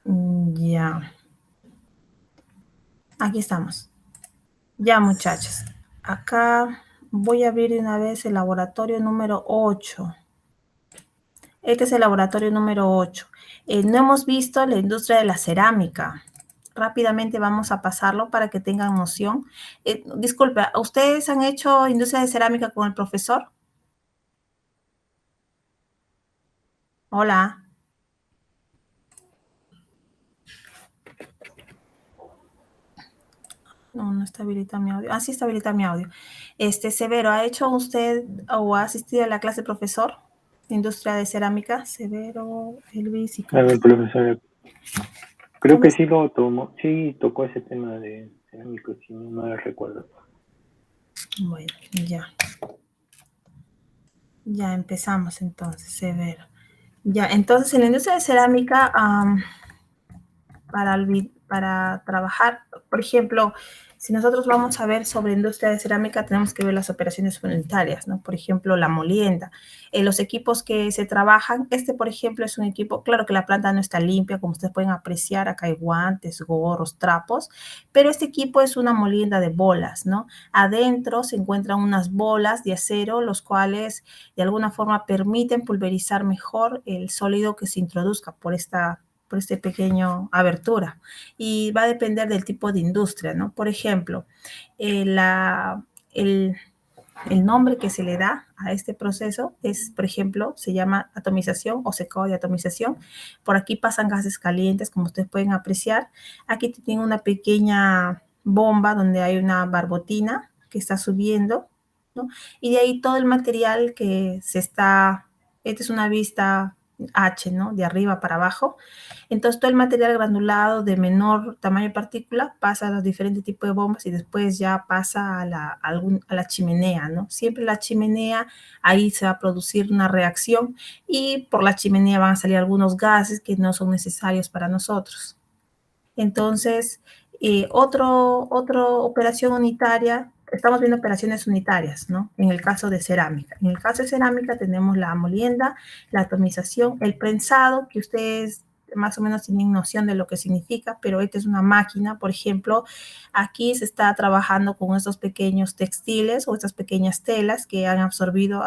Ya, aquí estamos. Ya, muchachos. Acá voy a abrir de una vez el laboratorio número 8. Este es el laboratorio número 8. No hemos visto la industria de la cerámica. Rápidamente vamos a pasarlo para que tengan noción. Disculpe, ¿ustedes han hecho industria de cerámica con el profesor? Hola. No, no está habilitado mi audio. Ah, sí está habilitado mi audio. Severo, ¿ha hecho usted o ha asistido a la clase profesor de industria de cerámica? Severo, Elvis y A ver, Carlos. profesor, creo ¿Cómo que es? sí lo tomó, sí tocó ese tema de cerámica, si no me recuerdo. Bueno, ya. Ya empezamos entonces, Severo. Ya, entonces en la industria de cerámica, para trabajar, por ejemplo, si nosotros vamos a ver sobre industria de cerámica, tenemos que ver las operaciones unitarias, ¿no? Por ejemplo, la molienda, los equipos que se trabajan, por ejemplo, es un equipo, claro que la planta no está limpia, como ustedes pueden apreciar, acá hay guantes, gorros, trapos, pero este equipo es una molienda de bolas, ¿no? Adentro se encuentran unas bolas de acero, los cuales de alguna forma permiten pulverizar mejor el sólido que se introduzca por este pequeño abertura y va a depender del tipo de industria, ¿no? Por ejemplo, el, el nombre que se le da a este proceso es, por ejemplo, se llama atomización o secado de atomización. Por aquí pasan gases calientes, como ustedes pueden apreciar. Aquí tienen una pequeña bomba donde hay una barbotina que está subiendo, ¿no? Y de ahí todo el material que esta es una vista H, ¿no? De arriba para abajo. Entonces todo el material granulado de menor tamaño de partícula pasa a los diferentes tipos de bombas y después ya pasa a la chimenea, ¿no? Siempre la chimenea, ahí se va a producir una reacción y por la chimenea van a salir algunos gases que no son necesarios para nosotros. Entonces, otra operación unitaria, estamos viendo operaciones unitarias, ¿no? En el caso de cerámica. En el caso de cerámica tenemos la molienda, la atomización, el prensado, que ustedes más o menos tienen noción de lo que significa, pero esta es una máquina, por ejemplo, aquí se está trabajando con estos pequeños textiles o estas pequeñas telas que han absorbido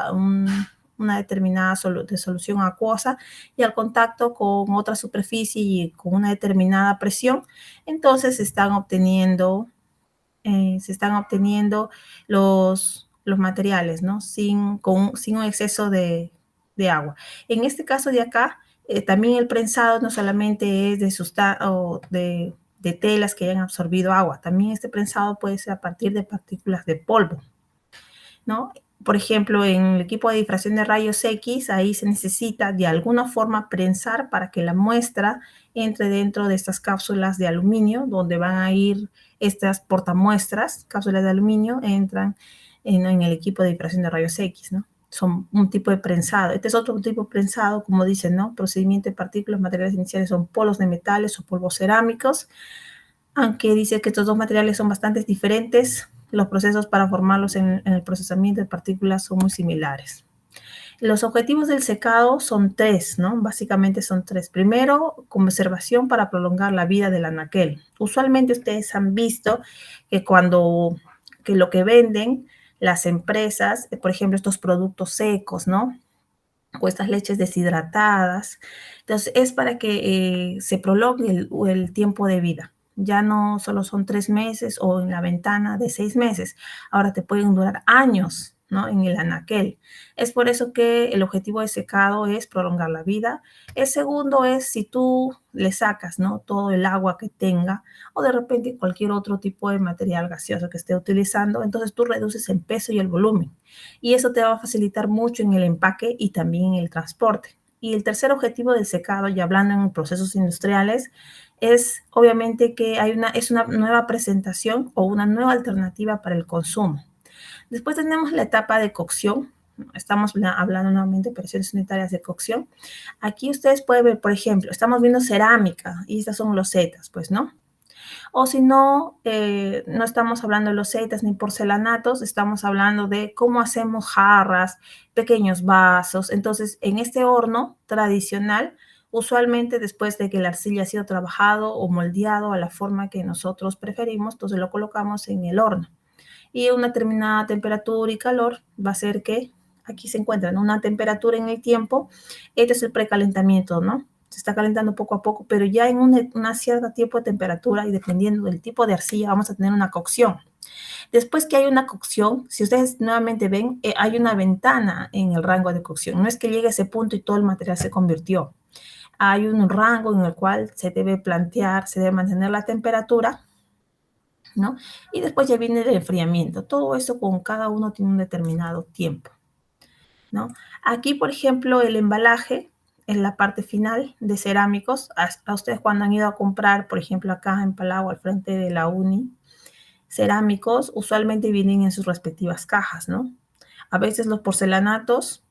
una determinada solución acuosa y al contacto con otra superficie y con una determinada presión, entonces se están obteniendo los materiales, ¿no? Sin un exceso de agua. En este caso de acá, también el prensado no solamente es de telas que hayan absorbido agua, también este prensado puede ser a partir de partículas de polvo, ¿no? Por ejemplo, en el equipo de difracción de rayos X, ahí se necesita de alguna forma prensar para que la muestra entre dentro de estas cápsulas de aluminio, donde van a ir estas portamuestras, cápsulas de aluminio, entran en el equipo de difracción de rayos X, ¿no? Son un tipo de prensado. Este es otro tipo de prensado, como dicen, ¿no? Procedimiento de partículas, materiales iniciales son polos de metales o polvos cerámicos, aunque dice que estos dos materiales son bastante diferentes, los procesos para formarlos en el procesamiento de partículas son muy similares. Los objetivos del secado son tres, ¿no? Básicamente son tres. Primero, conservación para prolongar la vida del anaquel. Usualmente ustedes han visto que lo que venden las empresas, por ejemplo, estos productos secos, ¿no? O estas leches deshidratadas. Entonces, es para que se prolongue el tiempo de vida. Ya no solo son 3 meses o en la ventana de 6 meses, ahora te pueden durar años, ¿no? En el anaquel. Es por eso que el objetivo de secado es prolongar la vida. El segundo es si tú le sacas, ¿no? Todo el agua que tenga o de repente cualquier otro tipo de material gaseoso que esté utilizando, entonces tú reduces el peso y el volumen y eso te va a facilitar mucho en el empaque y también en el transporte. Y el tercer objetivo del secado, ya hablando en procesos industriales, es obviamente que es una nueva presentación o una nueva alternativa para el consumo. Después tenemos la etapa de cocción. Estamos hablando nuevamente de operaciones unitarias de cocción. Aquí ustedes pueden ver, por ejemplo, estamos viendo cerámica y estas son losetas, pues, ¿no? O si no, no estamos hablando de losetas ni porcelanatos, estamos hablando de cómo hacemos jarras, pequeños vasos. Entonces, en este horno tradicional, Usualmente después de que la arcilla ha sido trabajado o moldeado a la forma que nosotros preferimos, entonces lo colocamos en el horno. Y una determinada temperatura y calor va a hacer que aquí se encuentra, ¿no?, una temperatura en el tiempo. Este es el precalentamiento, ¿no? Se está calentando poco a poco, pero ya en una cierta tiempo de temperatura y dependiendo del tipo de arcilla vamos a tener una cocción. Después que hay una cocción, si ustedes nuevamente ven, hay una ventana en el rango de cocción. No es que llegue a ese punto y todo el material se convirtió. Hay un rango en el cual se debe plantear, se debe mantener la temperatura, ¿no? Y después ya viene el enfriamiento. Todo eso con cada uno tiene un determinado tiempo, ¿no? Aquí, por ejemplo, el embalaje es la parte final de cerámicos. A ustedes cuando han ido a comprar, por ejemplo, acá en Palau, al frente de la uni, cerámicos, usualmente vienen en sus respectivas cajas, ¿no? A veces los porcelanatos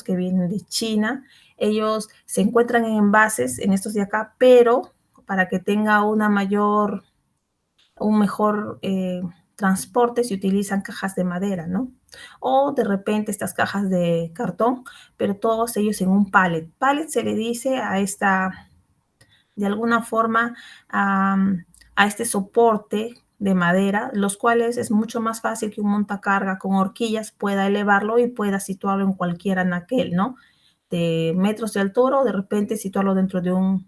que vienen de China, ellos se encuentran en envases, en estos de acá, pero para que tenga un mejor transporte se utilizan cajas de madera, ¿no? O de repente estas cajas de cartón, pero todos ellos en un pallet. Pallet se le dice a esta, de alguna forma, a este soporte de madera, los cuales es mucho más fácil que un montacarga con horquillas pueda elevarlo y pueda situarlo en cualquier anaquel, ¿no? De metros de altura o de repente situarlo dentro de un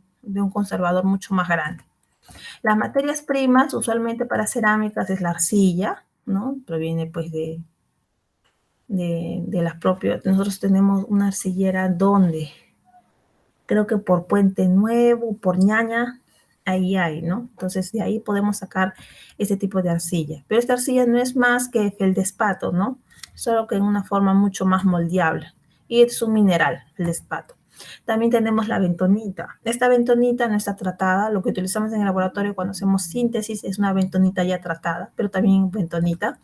conservador mucho más grande. Las materias primas, usualmente para cerámicas, es la arcilla, ¿no? Proviene pues de las propias. Nosotros tenemos una arcillera donde, creo que por Puente Nuevo, por Ñaña, ahí hay, ¿no? Entonces de ahí podemos sacar este tipo de arcilla. Pero esta arcilla no es más que feldespato, ¿no? Solo que en una forma mucho más moldeable. Y es un mineral, feldespato. También tenemos la bentonita. Esta bentonita no está tratada. Lo que utilizamos en el laboratorio cuando hacemos síntesis es una bentonita ya tratada, pero también bentonita.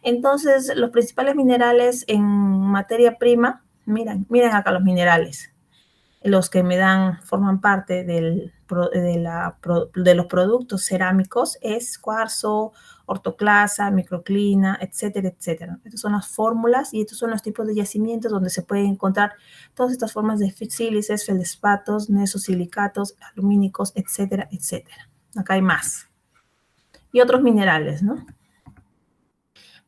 Entonces, los principales minerales en materia prima, miren acá los minerales. Los que forman parte de los productos cerámicos es cuarzo, ortoclasa, microclina, etcétera, etcétera. Estas son las fórmulas y estos son los tipos de yacimientos donde se pueden encontrar todas estas formas de sílices, feldespatos, nesosilicatos, alumínicos, etcétera, etcétera. Acá hay más. Y otros minerales, ¿no?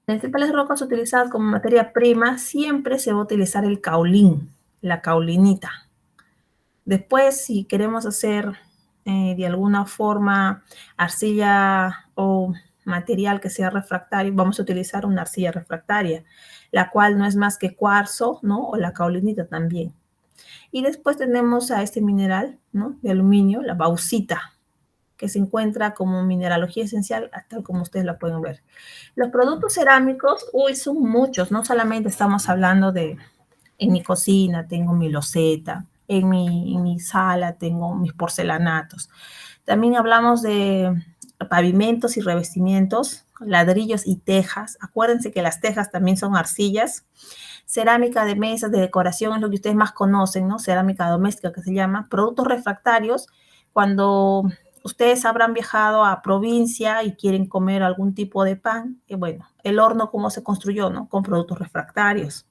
Las principales rocas utilizadas como materia prima siempre se va a utilizar el caolín, la caulinita. Después, si queremos hacer de alguna forma arcilla o material que sea refractario, vamos a utilizar una arcilla refractaria, la cual no es más que cuarzo, ¿no? O la caulinita también. Y después tenemos a este mineral, ¿no?, de aluminio, la bauxita, que se encuentra como mineralogía esencial, tal como ustedes la pueden ver. Los productos cerámicos, son muchos, no solamente estamos hablando de, en mi cocina tengo mi loseta, en mi sala tengo mis porcelanatos. También hablamos de pavimentos y revestimientos, ladrillos y tejas. Acuérdense que las tejas también son arcillas. Cerámica de mesas, de decoración, es lo que ustedes más conocen, ¿no? Cerámica doméstica que se llama. Productos refractarios, cuando ustedes habrán viajado a provincia y quieren comer algún tipo de pan, bueno, el horno cómo se construyó, ¿no? Con productos refractarios.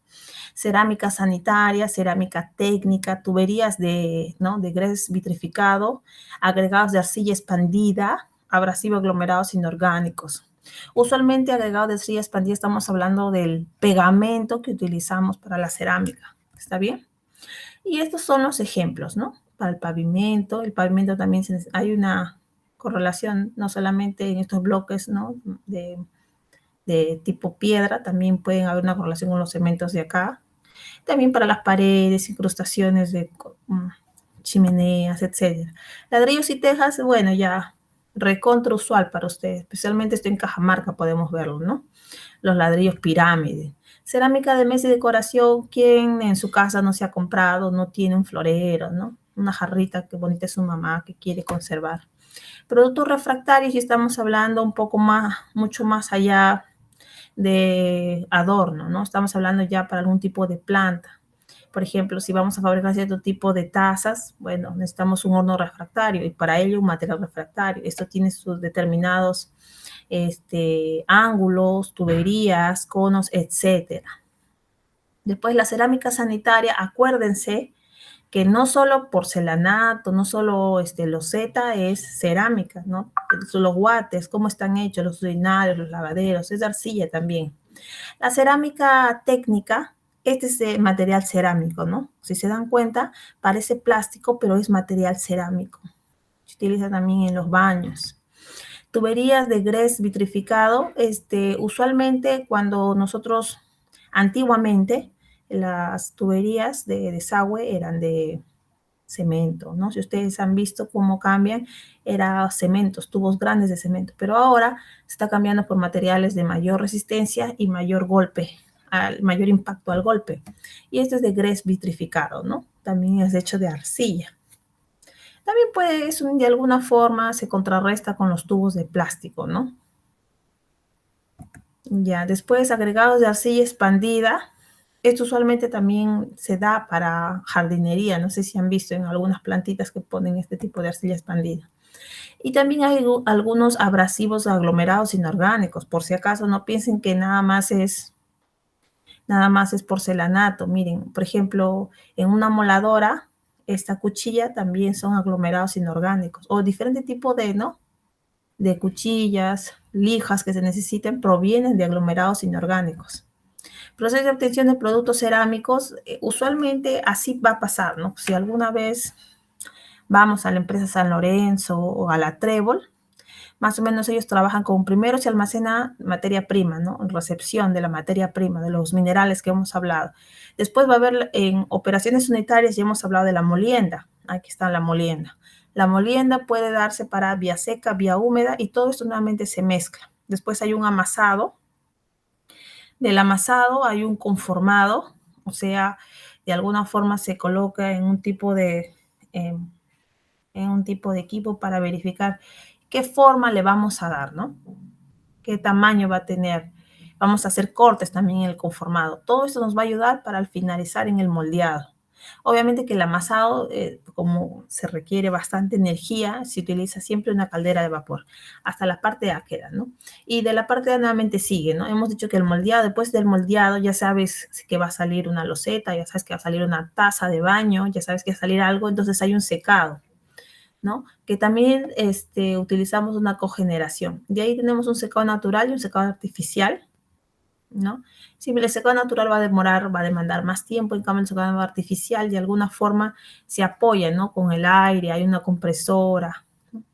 Cerámica sanitaria, cerámica técnica, tuberías ¿no?, de grés vitrificado, agregados de arcilla expandida, abrasivo aglomerados inorgánicos. Usualmente agregado de arcilla expandida estamos hablando del pegamento que utilizamos para la cerámica. ¿Está bien? Y estos son los ejemplos, ¿no? Para el pavimento también hay una correlación, no solamente en estos bloques, ¿no?, de tipo piedra, también pueden haber una correlación con los cementos de acá. También para las paredes, incrustaciones de chimeneas, etc. Ladrillos y tejas, bueno, ya recontra usual para ustedes, especialmente esto en Cajamarca podemos verlo, ¿no? Los ladrillos pirámide. Cerámica de mesa y decoración, ¿quién en su casa no se ha comprado, no tiene un florero, ¿no? Una jarrita que bonita es su mamá que quiere conservar. Productos refractarios, y estamos hablando un poco más, mucho más allá de adorno, ¿no? Estamos hablando ya para algún tipo de planta. Por ejemplo, si vamos a fabricar cierto tipo de tazas, bueno, necesitamos un horno refractario y para ello un material refractario. Esto tiene sus determinados ángulos, tuberías, conos, etcétera. Después la cerámica sanitaria, acuérdense que no solo porcelanato, no solo loseta, es cerámica, ¿no? Los guates, cómo están hechos, los urinarios, los lavaderos, es arcilla también. La cerámica técnica, este es de material cerámico, ¿no? Si se dan cuenta, parece plástico, pero es material cerámico. Se utiliza también en los baños. Tuberías de grés vitrificado, usualmente cuando nosotros, antiguamente, las tuberías de desagüe eran de cemento, ¿no? Si ustedes han visto cómo cambian, era cementos, tubos grandes de cemento, pero ahora se está cambiando por materiales de mayor resistencia y mayor golpe, mayor impacto al golpe. Y este es de grés vitrificado, ¿no? También es hecho de arcilla. También puede, de alguna forma, se contrarresta con los tubos de plástico, ¿no? Ya, después agregados de arcilla expandida. Esto usualmente también se da para jardinería. No sé si han visto en algunas plantitas que ponen este tipo de arcilla expandida. Y también hay algunos abrasivos aglomerados inorgánicos. Por si acaso no piensen que nada más es porcelanato. Miren, por ejemplo, en una moladora, esta cuchilla también son aglomerados inorgánicos. O diferente tipo de, ¿no? De cuchillas, lijas que se necesiten provienen de aglomerados inorgánicos. Proceso de obtención de productos cerámicos, usualmente así va a pasar, ¿no? Si alguna vez vamos a la empresa San Lorenzo o a la Trébol, más o menos ellos trabajan con, primero se almacena materia prima, ¿no? En recepción de la materia prima, de los minerales que hemos hablado. Después va a haber en operaciones unitarias, ya hemos hablado de la molienda. Aquí está la molienda. La molienda puede darse para vía seca, vía húmeda, y todo esto nuevamente se mezcla. Después hay un amasado. Del amasado hay un conformado, o sea, de alguna forma se coloca en un tipo de equipo para verificar qué forma le vamos a dar, ¿no? Qué tamaño va a tener. Vamos a hacer cortes también en el conformado. Todo esto nos va a ayudar para al finalizar en el moldeado. Obviamente que el amasado, como se requiere bastante energía, se utiliza siempre una caldera de vapor. Hasta la parte A queda, ¿no? Y de la parte A nuevamente sigue, ¿no? Hemos dicho que el moldeado, después del moldeado, ya sabes que va a salir una loseta, ya sabes que va a salir una taza de baño, ya sabes que va a salir algo, entonces hay un secado, ¿no? Que también utilizamos una cogeneración. De ahí tenemos un secado natural y un secado artificial, ¿no? Si el secado natural va a demandar más tiempo, en cambio el secado artificial de alguna forma se apoya, ¿no? Con el aire, hay una compresora.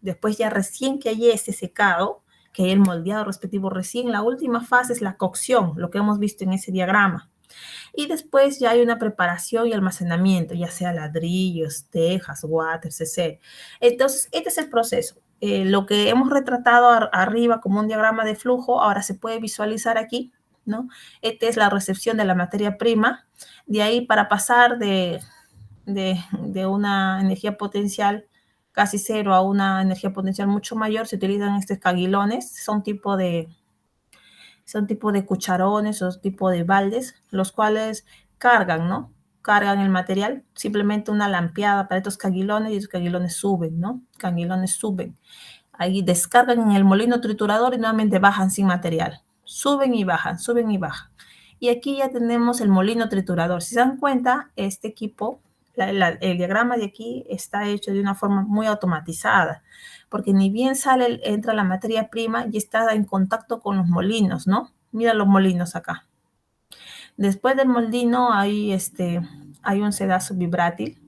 Después ya recién que hay ese secado, que hay el moldeado respectivo, recién la última fase es la cocción, lo que hemos visto en ese diagrama. Y después ya hay una preparación y almacenamiento, ya sea ladrillos, tejas, waters, etc. Entonces, este es el proceso. Lo que hemos retratado arriba como un diagrama de flujo, ahora se puede visualizar aquí, ¿no? Esta es la recepción de la materia prima. De ahí para pasar de una energía potencial casi cero a una energía potencial mucho mayor, se utilizan estos caguilones, son tipo de cucharones o tipo de baldes, los cuales cargan, ¿no? Cargan el material, simplemente una lampeada para estos caguilones y esos caguilones suben, ¿no? Caguilones suben. Ahí descargan en el molino triturador y nuevamente bajan sin material. Suben y bajan, suben y bajan. Y aquí ya tenemos el molino triturador. Si se dan cuenta, este equipo, el diagrama de aquí está hecho de una forma muy automatizada, porque ni bien entra la materia prima y está en contacto con los molinos, ¿no? Mira los molinos acá. Después del molino hay un sedazo vibrátil.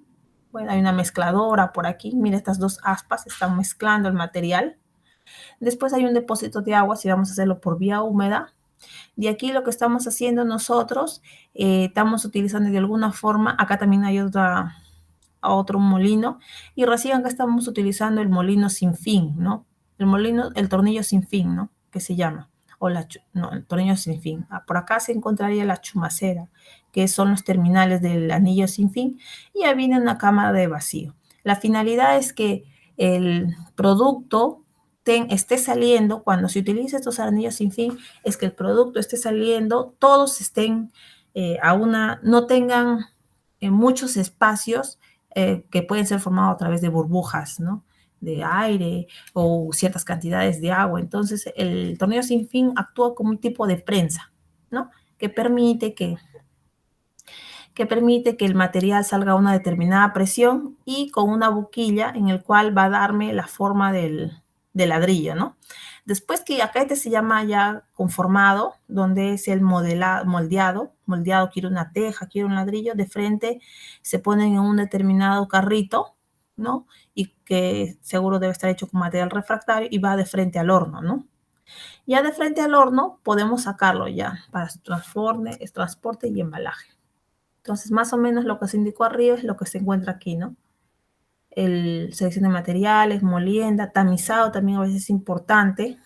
Bueno, hay una mezcladora por aquí. Mira, estas dos aspas están mezclando el material. Después hay un depósito de agua, si vamos a hacerlo por vía húmeda. De aquí lo que estamos haciendo nosotros, estamos utilizando de alguna forma, acá también hay otro molino, y recién acá estamos utilizando el molino sin fin, ¿no? El tornillo sin fin, ¿no? Que se llama, el tornillo sin fin. Por acá se encontraría la chumacera, que son los terminales del anillo sin fin, y ahí viene una cámara de vacío. La finalidad es que el producto esté saliendo, cuando se utiliza estos anillos sin fin, es que el producto esté saliendo, todos estén no tengan muchos espacios que pueden ser formados a través de burbujas, ¿no? De aire o ciertas cantidades de agua. Entonces, el tornillo sin fin actúa como un tipo de prensa, ¿no? Que permite que que permite que el material salga a una determinada presión y con una boquilla en el cual va a darme la forma del ladrillo, ¿no? Después que acá este se llama ya conformado, donde es el moldeado quiere una teja, quiere un ladrillo, de frente se ponen en un determinado carrito, ¿no? Y que seguro debe estar hecho con material refractario y va de frente al horno, ¿no? Ya de frente al horno podemos sacarlo ya para transporte y embalaje. Entonces, más o menos lo que se indicó arriba es lo que se encuentra aquí, ¿no? Selección de materiales, molienda, tamizado también a veces es importante,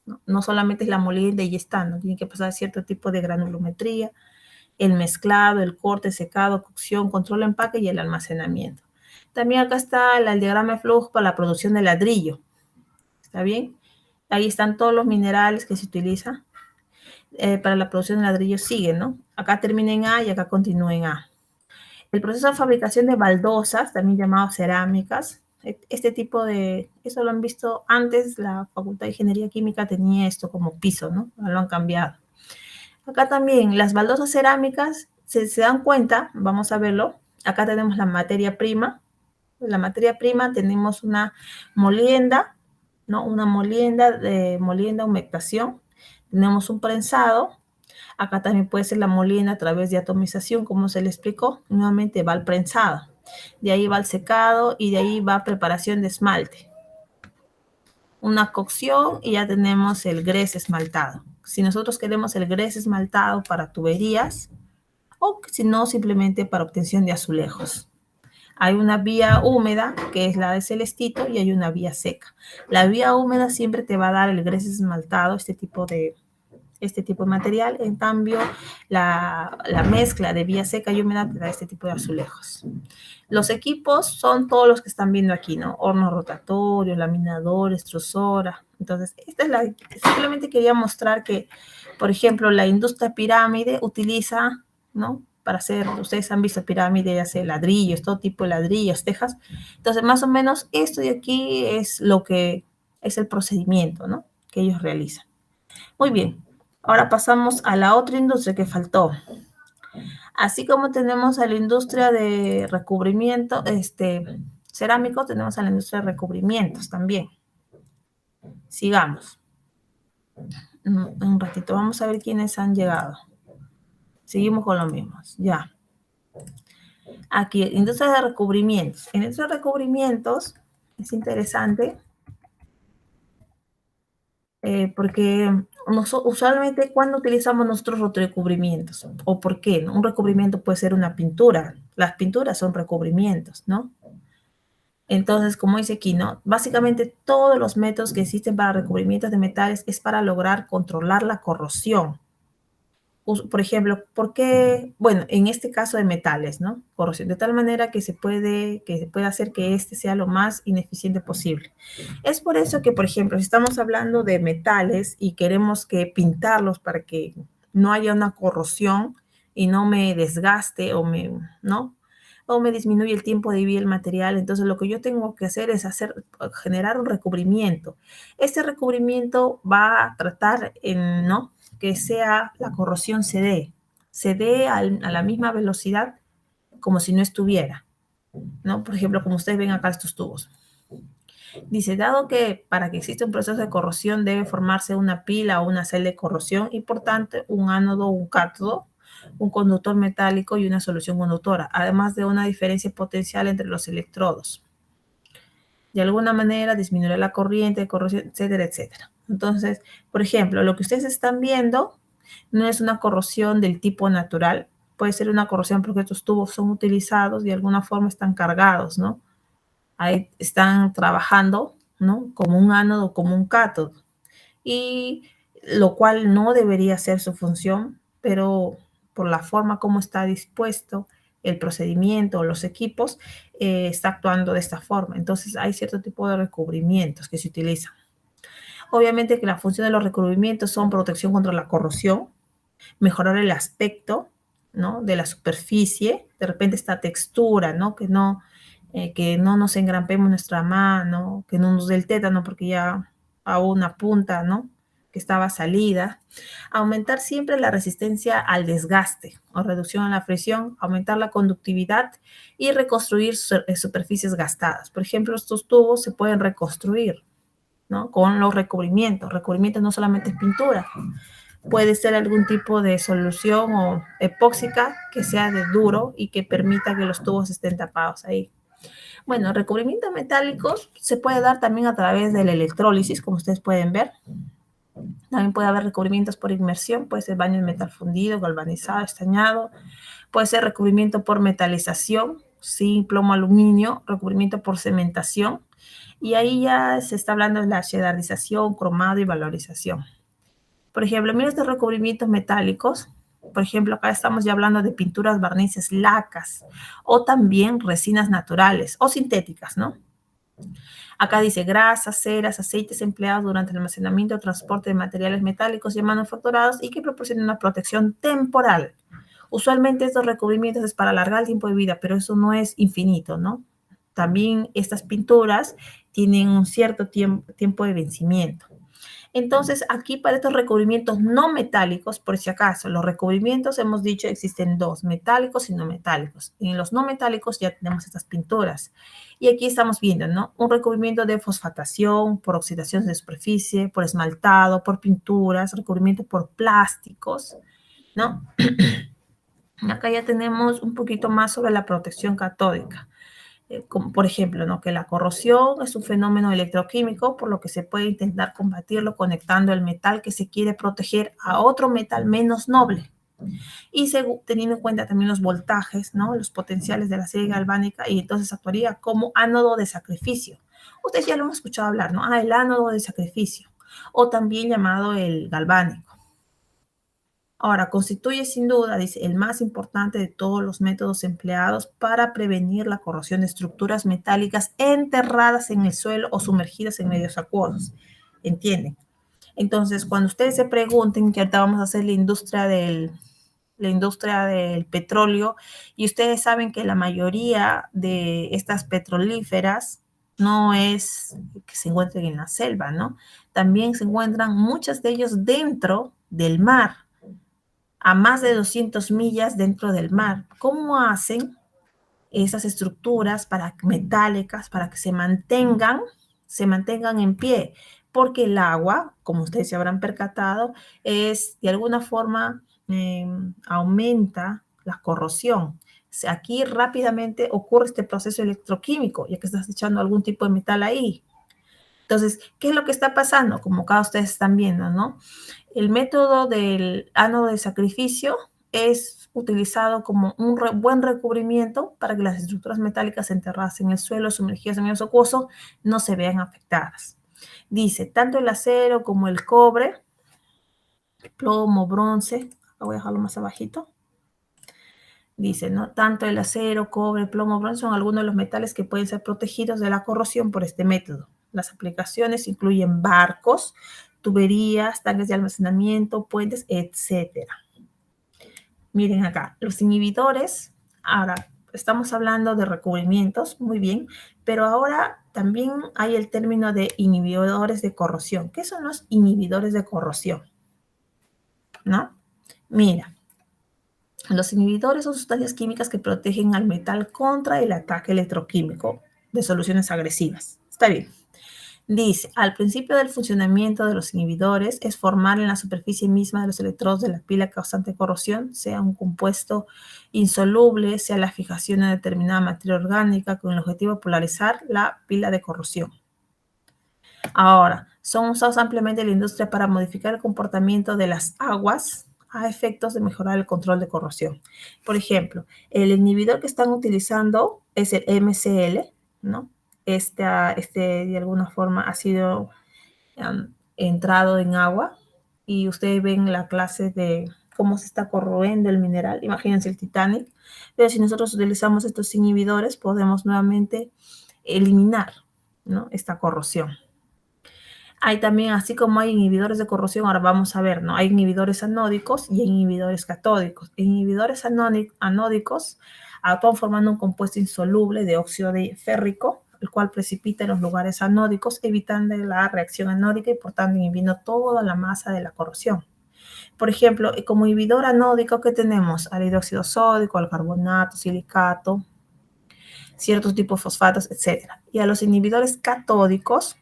¿no? No solamente es la molienda y ya está, ¿no? Tiene que pasar cierto tipo de granulometría, el mezclado, el corte, secado, cocción, control de empaque y el almacenamiento. También acá está el diagrama de flujo para la producción de ladrillo. ¿Está bien? Ahí están todos los minerales que se utilizan para la producción de ladrillo. Sigue, ¿no? Acá termina en A y acá continúa en A. El proceso de fabricación de baldosas, también llamado cerámicas, este tipo de, eso lo han visto antes, la Facultad de Ingeniería Química tenía esto como piso, ¿no? Lo han cambiado. Acá también, las baldosas cerámicas, se dan cuenta, vamos a verlo, acá tenemos la materia prima. La materia prima tenemos una molienda, ¿no? Una molienda, humectación. Tenemos un prensado. Acá también puede ser la molienda a través de atomización, como se le explicó. Nuevamente va al prensado. De ahí va al secado y de ahí va preparación de esmalte. Una cocción y ya tenemos el grés esmaltado. Si nosotros queremos el grés esmaltado para tuberías o si no, simplemente para obtención de azulejos. Hay una vía húmeda, que es la de Celestito, y hay una vía seca. La vía húmeda siempre te va a dar el grés esmaltado, este tipo de material. En cambio, la mezcla de vía seca y húmeda te da este tipo de azulejos. Los equipos son todos los que están viendo aquí, ¿no? Hornos rotatorios, laminadores, extrusora. Entonces, simplemente quería mostrar que, por ejemplo, la industria pirámide utiliza, ¿no? Para hacer, ustedes han visto pirámide, hace ladrillos, todo tipo de ladrillos, tejas. Entonces, más o menos esto de aquí es lo que es el procedimiento, ¿no? Que ellos realizan. Muy bien. Ahora pasamos a la otra industria que faltó. Así como tenemos a la industria de recubrimiento, cerámico, tenemos a la industria de recubrimientos también. Sigamos. Un ratito, vamos a ver quiénes han llegado. Seguimos con los mismos, ya. Aquí, industria de recubrimientos. En industria de recubrimientos es interesante porque usualmente cuando utilizamos nuestros recubrimientos o por qué, ¿no? Un recubrimiento puede ser una pintura. Las pinturas son recubrimientos, ¿no? Entonces, como dice aquí, ¿no? Básicamente todos los métodos que existen para recubrimientos de metales es para lograr controlar la corrosión. Por ejemplo, ¿por qué? Bueno, en este caso de metales, ¿no? Corrosión, de tal manera que se puede hacer que este sea lo más ineficiente posible. Es por eso que, por ejemplo, si estamos hablando de metales y queremos que pintarlos para que no haya una corrosión y no me desgaste ¿no? O me disminuye el tiempo de vida del material, entonces lo que yo tengo que hacer es generar un recubrimiento. Este recubrimiento va a tratar ¿no? Que sea la corrosión se dé a la misma velocidad como si no estuviera, ¿no? Por ejemplo, como ustedes ven acá estos tubos. Dice, dado que para que exista un proceso de corrosión debe formarse una pila o una celda de corrosión y por tanto un ánodo o un cátodo, un conductor metálico y una solución conductora, además de una diferencia potencial entre los electrodos. De alguna manera disminuirá la corriente de corrosión, etcétera, etcétera. Entonces, por ejemplo, lo que ustedes están viendo no es una corrosión del tipo natural, puede ser una corrosión porque estos tubos son utilizados y de alguna forma están cargados, ¿no? Ahí están trabajando, ¿no? Como un ánodo, como un cátodo. Y lo cual no debería ser su función, pero por la forma como está dispuesto el procedimiento o los equipos, está actuando de esta forma. Entonces hay cierto tipo de recubrimientos que se utilizan. Obviamente que la función de los recubrimientos son protección contra la corrosión, mejorar el aspecto, ¿no? De la superficie, de repente esta textura, ¿no? Que no nos engrampemos nuestra mano, que no nos dé el tétano porque ya a una punta, ¿no? que estaba salida, aumentar siempre la resistencia al desgaste o reducción a la fricción, aumentar la conductividad y reconstruir superficies gastadas. Por ejemplo, estos tubos se pueden reconstruir, ¿no? Con los recubrimientos. Recubrimientos no solamente es pintura, puede ser algún tipo de solución o epóxica que sea de duro y que permita que los tubos estén tapados ahí. Bueno, recubrimientos metálicos se puede dar también a través de la electrólisis, como ustedes pueden ver. También puede haber recubrimientos por inmersión, puede ser baño en metal fundido, galvanizado, estañado. Puede ser recubrimiento por metalización, sí, plomo, aluminio, recubrimiento por cementación. Y ahí ya se está hablando de la cheddarización, cromado y valorización. Por ejemplo, mira estos recubrimientos metálicos. Por ejemplo, acá estamos ya hablando de pinturas, barnices, lacas o también resinas naturales o sintéticas, ¿no? Acá dice grasas, ceras, aceites empleados durante el almacenamiento o transporte de materiales metálicos ya manufacturados y que proporcionan una protección temporal. Usualmente estos recubrimientos es para alargar el tiempo de vida, pero eso no es infinito, ¿no? También estas pinturas tienen un cierto tiempo de vencimiento. Entonces, aquí para estos recubrimientos no metálicos, por si acaso, los recubrimientos hemos dicho existen dos, metálicos y no metálicos. En los no metálicos ya tenemos estas pinturas. Y aquí estamos viendo, ¿no? Un recubrimiento de fosfatación, por oxidación de superficie, por esmaltado, por pinturas, recubrimiento por plásticos, ¿no? Acá ya tenemos un poquito más sobre la protección catódica. Como por ejemplo, ¿no? Que la corrosión es un fenómeno electroquímico, por lo que se puede intentar combatirlo conectando el metal que se quiere proteger a otro metal menos noble. Y teniendo en cuenta también los voltajes, ¿no? Los potenciales de la serie galvánica, y entonces actuaría como ánodo de sacrificio. Ustedes ya lo hemos escuchado hablar, ¿no? El ánodo de sacrificio, o también llamado el galvánico. Ahora, constituye sin duda, dice, el más importante de todos los métodos empleados para prevenir la corrosión de estructuras metálicas enterradas en el suelo o sumergidas en medios acuosos. ¿Entienden? Entonces, cuando ustedes se pregunten, que ahorita vamos a hacer la industria del petróleo, y ustedes saben que la mayoría de estas petrolíferas no es que se encuentren en la selva, ¿no? También se encuentran muchas de ellos dentro del mar, a más de 200 millas dentro del mar. ¿Cómo hacen esas estructuras metálicas para que se mantengan en pie? Porque el agua, como ustedes se habrán percatado, es de alguna forma aumenta la corrosión. Aquí rápidamente ocurre este proceso electroquímico, ya que estás echando algún tipo de metal ahí. Entonces, ¿qué es lo que está pasando? Como acá ustedes están viendo, ¿no? El método del ánodo de sacrificio es utilizado como un buen recubrimiento para que las estructuras metálicas enterradas en el suelo, sumergidas en el acuoso, no se vean afectadas. Dice, tanto el acero como el cobre, plomo, bronce, voy a dejarlo más abajito. Dice, ¿no? Tanto el acero, cobre, plomo, bronce son algunos de los metales que pueden ser protegidos de la corrosión por este método. Las aplicaciones incluyen barcos, tuberías, tanques de almacenamiento, puentes, etc. Miren acá, los inhibidores. Ahora, estamos hablando de recubrimientos, muy bien, pero ahora también hay el término de inhibidores de corrosión. ¿Qué son los inhibidores de corrosión? ¿No? Mira, los inhibidores son sustancias químicas que protegen al metal contra el ataque electroquímico de soluciones agresivas. Está bien. Dice, al principio del funcionamiento de los inhibidores es formar en la superficie misma de los electrodos de la pila causante de corrosión, sea un compuesto insoluble, sea la fijación de determinada materia orgánica con el objetivo de polarizar la pila de corrosión. Ahora, son usados ampliamente en la industria para modificar el comportamiento de las aguas a efectos de mejorar el control de corrosión. Por ejemplo, el inhibidor que están utilizando es el MCl, ¿no? Este de alguna forma ha sido entrado en agua y ustedes ven la clase de cómo se está corroendo el mineral. Imagínense el Titanic. Pero si nosotros utilizamos estos inhibidores, podemos nuevamente eliminar, ¿no? Esta corrosión. Hay también, así como hay inhibidores de corrosión, ahora vamos a ver, ¿no? Hay inhibidores anódicos y hay inhibidores catódicos. Inhibidores anódicos actúan formando un compuesto insoluble de óxido férrico, el cual precipita en los lugares anódicos, evitando la reacción anódica y por tanto inhibiendo toda la masa de la corrosión. Por ejemplo, como inhibidor anódico que tenemos al hidróxido sódico, al carbonato, silicato, ciertos tipos de fosfatos, etc. Y a los inhibidores catódicos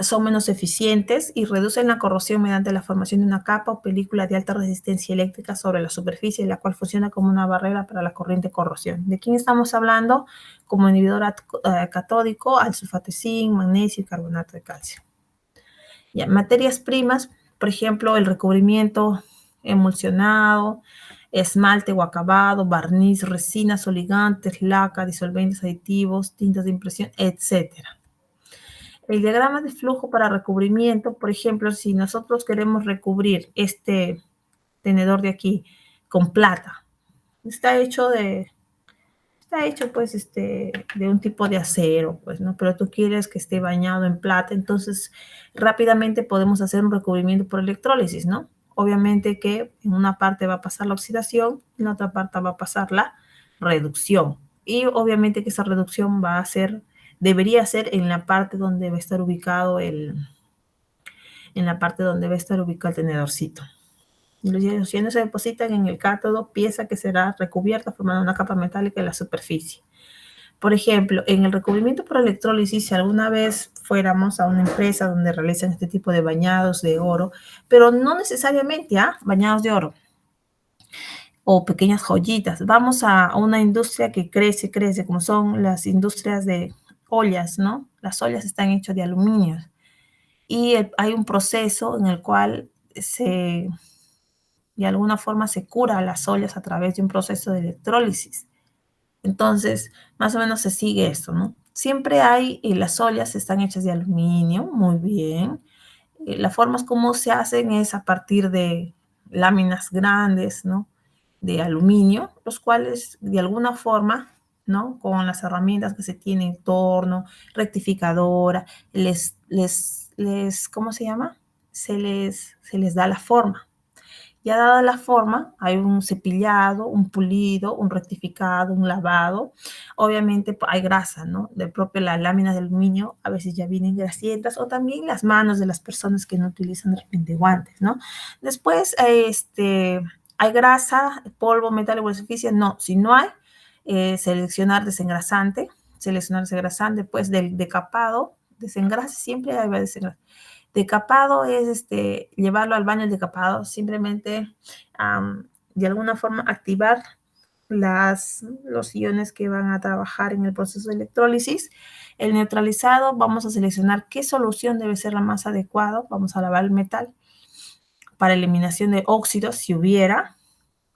son menos eficientes y reducen la corrosión mediante la formación de una capa o película de alta resistencia eléctrica sobre la superficie, la cual funciona como una barrera para la corriente de corrosión. ¿De quién estamos hablando? Como inhibidor catódico, al sulfato de zinc, magnesio y carbonato de calcio. Ya, materias primas, por ejemplo, el recubrimiento emulsionado, esmalte o acabado, barniz, resinas o ligantes, laca, disolventes aditivos, tintas de impresión, etcétera. El diagrama de flujo para recubrimiento, por ejemplo, si nosotros queremos recubrir este tenedor de aquí con plata, está hecho pues de un tipo de acero, pues, ¿no? Pero tú quieres que esté bañado en plata, entonces rápidamente podemos hacer un recubrimiento por electrólisis, ¿no? Obviamente que en una parte va a pasar la oxidación, en la otra parte va a pasar la reducción. Y obviamente que esa reducción debería ser en la parte donde va a estar ubicado el tenedorcito. Y los iones se depositan en el cátodo, pieza que será recubierta formando una capa metálica en la superficie. Por ejemplo, en el recubrimiento por electrólisis, si alguna vez fuéramos a una empresa donde realizan este tipo de bañados de oro, pero no necesariamente bañados de oro o pequeñas joyitas, vamos a una industria que crece, como son las industrias de ollas, ¿no? Las ollas están hechas de aluminio y hay un proceso en el cual de alguna forma se cura las ollas a través de un proceso de electrólisis. Entonces, más o menos se sigue esto, ¿no? Siempre las ollas están hechas de aluminio, muy bien. Las formas como se hacen es a partir de láminas grandes, ¿no? De aluminio, los cuales de alguna forma, ¿no? Con las herramientas que se tienen, torno, rectificadora, ¿cómo se llama? Se les da la forma. Ya dada la forma, hay un cepillado, un pulido, un rectificado, un lavado. Obviamente hay grasa, ¿no? De propio las láminas de aluminio a veces ya vienen grasietas o también las manos de las personas que no utilizan de repente guantes, ¿no? Después, hay grasa, polvo, metal o superficie. No, si no hay, seleccionar desengrasante, pues del decapado, desengrase, siempre hay desengrase. Decapado es llevarlo al baño el decapado, simplemente de alguna forma activar los iones que van a trabajar en el proceso de electrólisis. El neutralizado, vamos a seleccionar qué solución debe ser la más adecuada. Vamos a lavar el metal para eliminación de óxidos, si hubiera.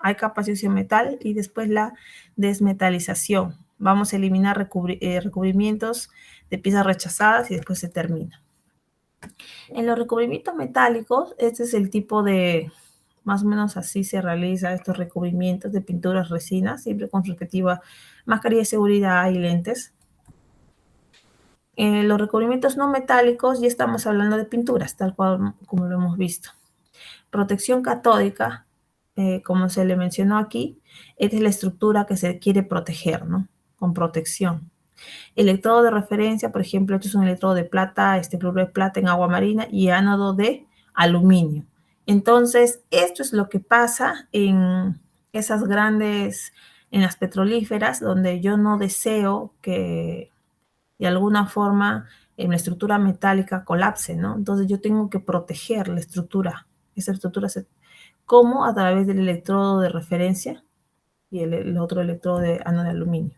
Hay capacidad metal y después la desmetalización. Vamos a eliminar recubrimientos de piezas rechazadas y después se termina. En los recubrimientos metálicos, este es el tipo de, más o menos así se realiza estos recubrimientos de pinturas resinas, siempre con su respectiva mascarilla de seguridad y lentes. En los recubrimientos no metálicos ya estamos hablando de pinturas, tal cual como lo hemos visto. Protección catódica, como se le mencionó aquí, esta es la estructura que se quiere proteger, ¿no? Con protección. Electrodo de referencia, por ejemplo, esto es un electrodo de plata, cloruro de plata en agua marina y ánodo de aluminio. Entonces, esto es lo que pasa en en las petrolíferas, donde yo no deseo que de alguna forma la estructura metálica colapse, ¿no? Entonces, yo tengo que proteger la estructura. Esa estructura como a través del electrodo de referencia y el otro electrodo de ánodo de aluminio.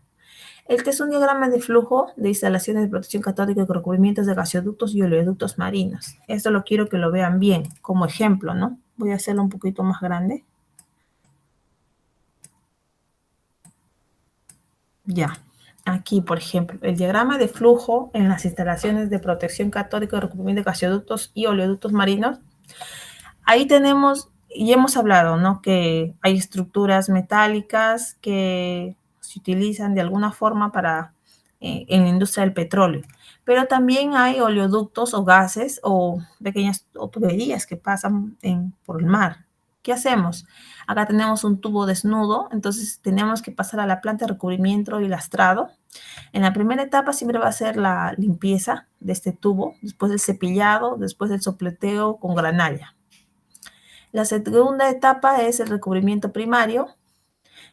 Este es un diagrama de flujo de instalaciones de protección catódica y recubrimientos de gasoductos y oleoductos marinos. Esto lo quiero que lo vean bien, como ejemplo, ¿no? Voy a hacerlo un poquito más grande. Ya, aquí, por ejemplo, el diagrama de flujo en las instalaciones de protección catódica y recubrimiento de gasoductos y oleoductos marinos. Ahí tenemos, y hemos hablado, ¿no? Que hay estructuras metálicas que se utilizan de alguna forma en la industria del petróleo. Pero también hay oleoductos o gases o pequeñas tuberías que pasan por el mar. ¿Qué hacemos? Acá tenemos un tubo desnudo, entonces tenemos que pasar a la planta de recubrimiento y lastrado. En la primera etapa siempre va a ser la limpieza de este tubo, después el cepillado, después el sopleteo con granalla. La segunda etapa es el recubrimiento primario,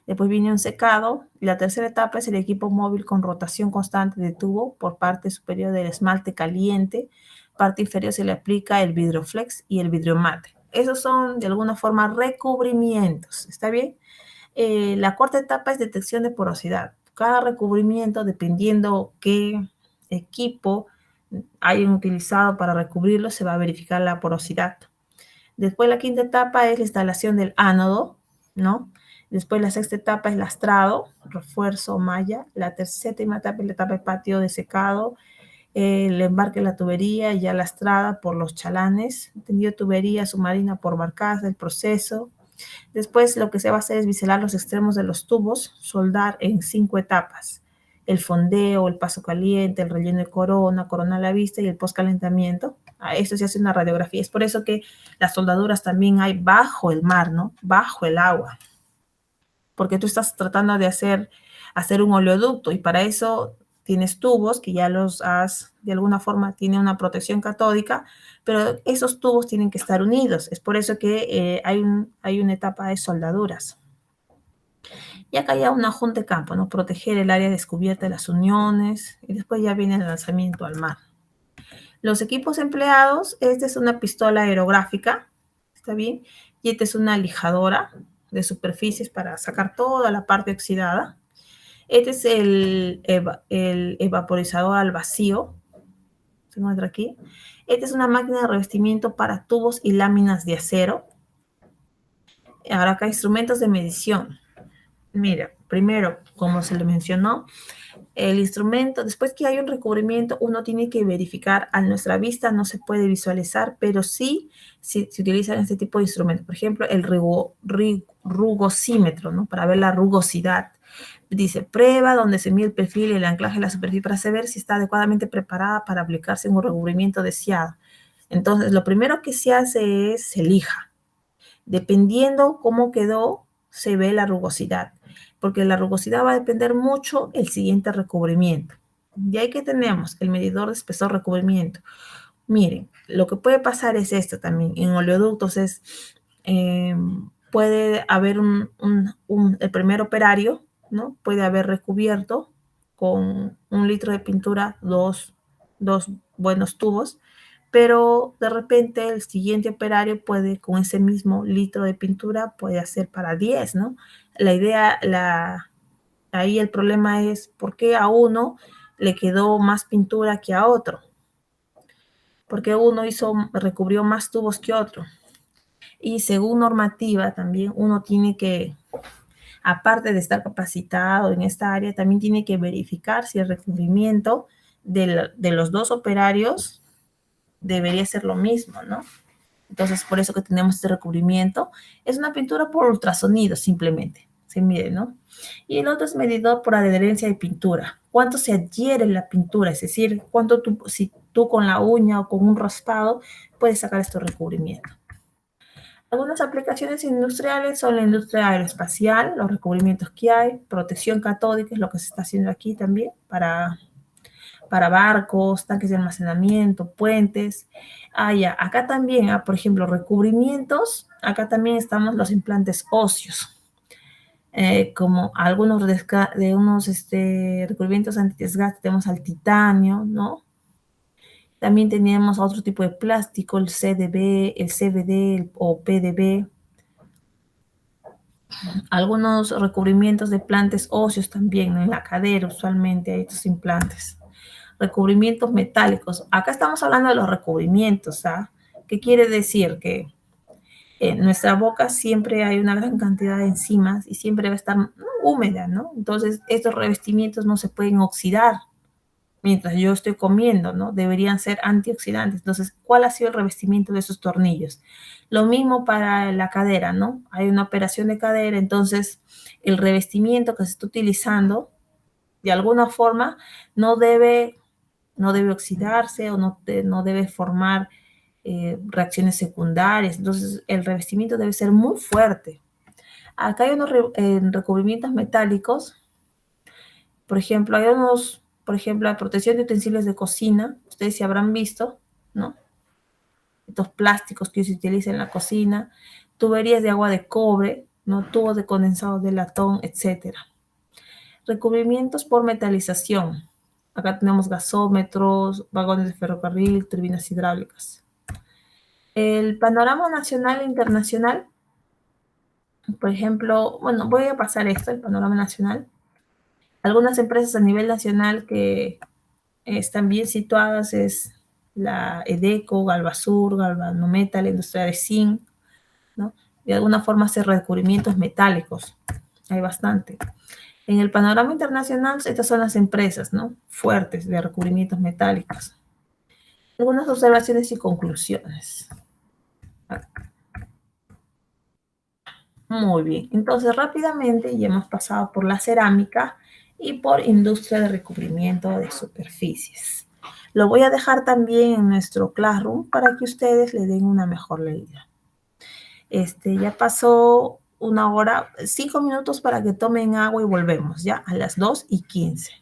después viene un secado, y la tercera etapa es el equipo móvil con rotación constante de tubo por parte superior del esmalte caliente, parte inferior se le aplica el vidrioflex y el vidriomate. Esos son de alguna forma recubrimientos, ¿está bien? La cuarta etapa es detección de porosidad. Cada recubrimiento, dependiendo qué equipo hayan utilizado para recubrirlo, se va a verificar la porosidad. Después la quinta etapa es la instalación del ánodo, ¿no? Después la sexta etapa es lastrado, refuerzo, malla. La séptima etapa es la etapa de patio de secado, el embarque de la tubería ya lastrada por los chalanes, tendido tubería submarina por barcaza, el proceso. Después lo que se va a hacer es biselar los extremos de los tubos, soldar en 5 etapas. El fondeo, el paso caliente, el relleno de corona, corona a la vista y el postcalentamiento. A esto se hace una radiografía. Es por eso que las soldaduras también hay bajo el mar, ¿no? Bajo el agua. Porque tú estás tratando de hacer un oleoducto y para eso tienes tubos que ya los has, de alguna forma, tiene una protección catódica, pero esos tubos tienen que estar unidos. Es por eso que hay una etapa de soldaduras. Y acá ya un junta de campo, ¿no? Proteger el área descubierta de las uniones y después ya viene el lanzamiento al mar. Los equipos empleados, esta es una pistola aerográfica, ¿está bien? Y esta es una lijadora de superficies para sacar toda la parte oxidada. Este es el evaporizador al vacío, se encuentra aquí. Esta es una máquina de revestimiento para tubos y láminas de acero. Ahora acá instrumentos de medición. Mira, primero, como se le mencionó, el instrumento, después que hay un recubrimiento, uno tiene que verificar, a nuestra vista no se puede visualizar, pero sí se utilizan este tipo de instrumentos. Por ejemplo, el rugosímetro, ¿no? Para ver la rugosidad. Dice, prueba donde se mide el perfil y el anclaje de la superficie para saber si está adecuadamente preparada para aplicarse un recubrimiento deseado. Entonces, lo primero que se hace es se lija. Dependiendo cómo quedó, se ve la rugosidad, porque la rugosidad va a depender mucho el siguiente recubrimiento. Y ahí que tenemos el medidor de espesor recubrimiento. Miren, lo que puede pasar es esto también. En oleoductos puede haber el primer operario, ¿no? Puede haber recubierto con 1 litro de pintura dos buenos tubos, pero de repente el siguiente operario puede, con ese mismo litro de pintura, puede hacer para 10, ¿no? La idea, ahí el problema es por qué a uno le quedó más pintura que a otro. Porque uno recubrió más tubos que otro. Y según normativa también uno tiene que, aparte de estar capacitado en esta área, también tiene que verificar si el recubrimiento de los dos operarios debería ser lo mismo, ¿no? Entonces, por eso que tenemos este recubrimiento. Es una pintura por ultrasonido, simplemente. Se mide, ¿no? Y el otro es medidor por adherencia de pintura. ¿Cuánto se adhiere la pintura? Es decir, cuánto si tú con la uña o con un raspado puedes sacar este recubrimiento. Algunas aplicaciones industriales son la industria aeroespacial, los recubrimientos que hay, protección catódica, es lo que se está haciendo aquí también para barcos, tanques de almacenamiento, puentes. Ya, acá también, por ejemplo, recubrimientos, acá también estamos los implantes óseos, como algunos de unos recubrimientos antidesgaste, tenemos al titanio, ¿no? También teníamos otro tipo de plástico, el CDB, el CBD o PDB. Algunos recubrimientos de implantes óseos también, ¿no? En la cadera usualmente hay estos implantes. Recubrimientos metálicos. Acá estamos hablando de los recubrimientos, ¿ah? ¿Qué quiere decir? Que en nuestra boca siempre hay una gran cantidad de enzimas y siempre va a estar húmeda, ¿no? Entonces, estos revestimientos no se pueden oxidar mientras yo estoy comiendo, ¿no? Deberían ser antioxidantes. Entonces, ¿cuál ha sido el revestimiento de esos tornillos? Lo mismo para la cadera, ¿no? Hay una operación de cadera, entonces el revestimiento que se está utilizando, de alguna forma, no debe oxidarse o no debe formar reacciones secundarias. Entonces, el revestimiento debe ser muy fuerte. Acá hay unos recubrimientos metálicos Por ejemplo, hay unos, por ejemplo, la protección de utensilios de cocina, ustedes se habrán visto, ¿no? Estos plásticos que se utilizan en la cocina, tuberías de agua de cobre, ¿no? Tubos de condensado de latón, etcétera. Recubrimientos por metalización. Acá tenemos gasómetros, vagones de ferrocarril, turbinas hidráulicas. El panorama nacional e internacional, por ejemplo, bueno, voy a pasar esto, el panorama nacional. Algunas empresas a nivel nacional que están bien situadas es la Edeco, Galvasur, Galvanometal, la industria de zinc, ¿no? De alguna forma hace recubrimientos metálicos. Hay bastante. En el panorama internacional, estas son las empresas, ¿no? Fuertes de recubrimientos metálicos. Algunas observaciones y conclusiones. Muy bien. Entonces, rápidamente ya hemos pasado por la cerámica y por industria de recubrimiento de superficies. Lo voy a dejar también en nuestro Classroom para que ustedes le den una mejor leída. Ya pasó una hora, 5 minutos para que tomen agua y volvemos ya a las 2:15.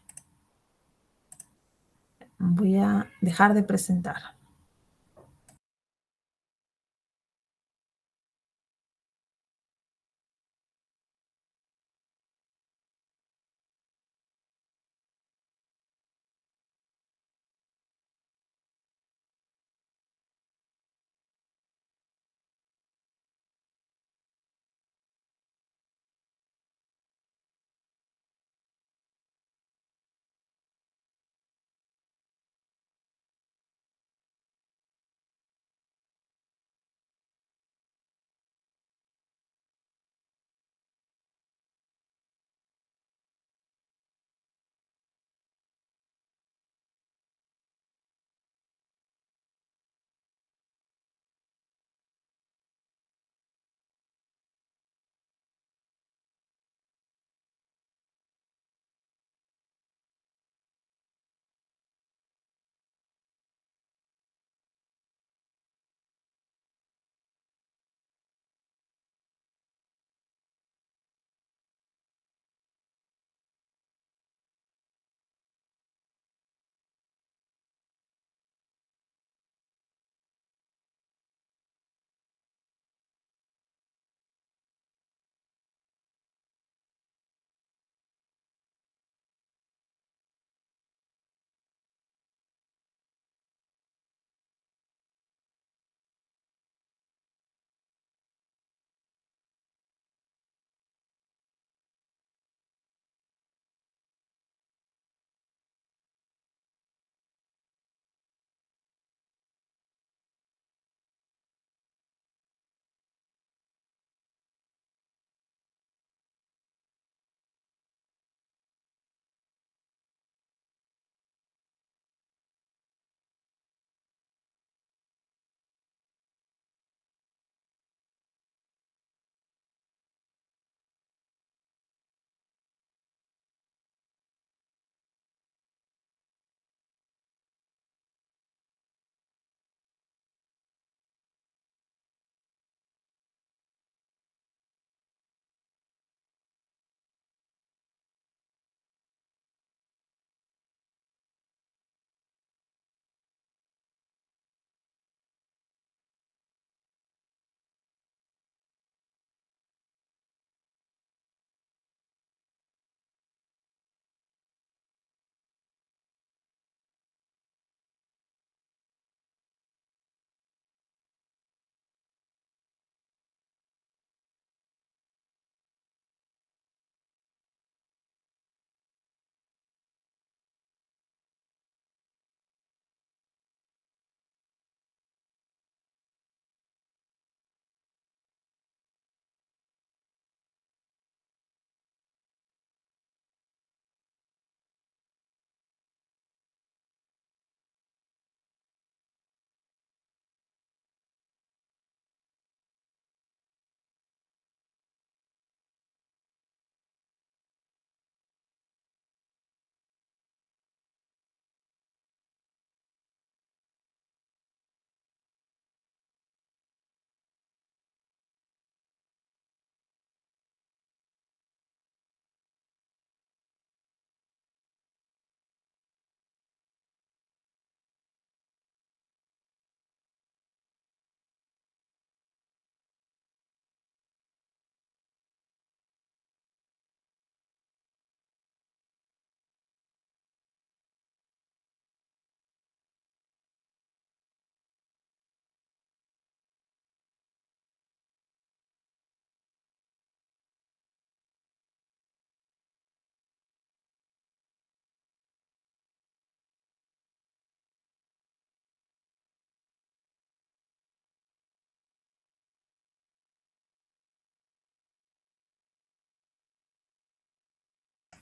Voy a dejar de presentar.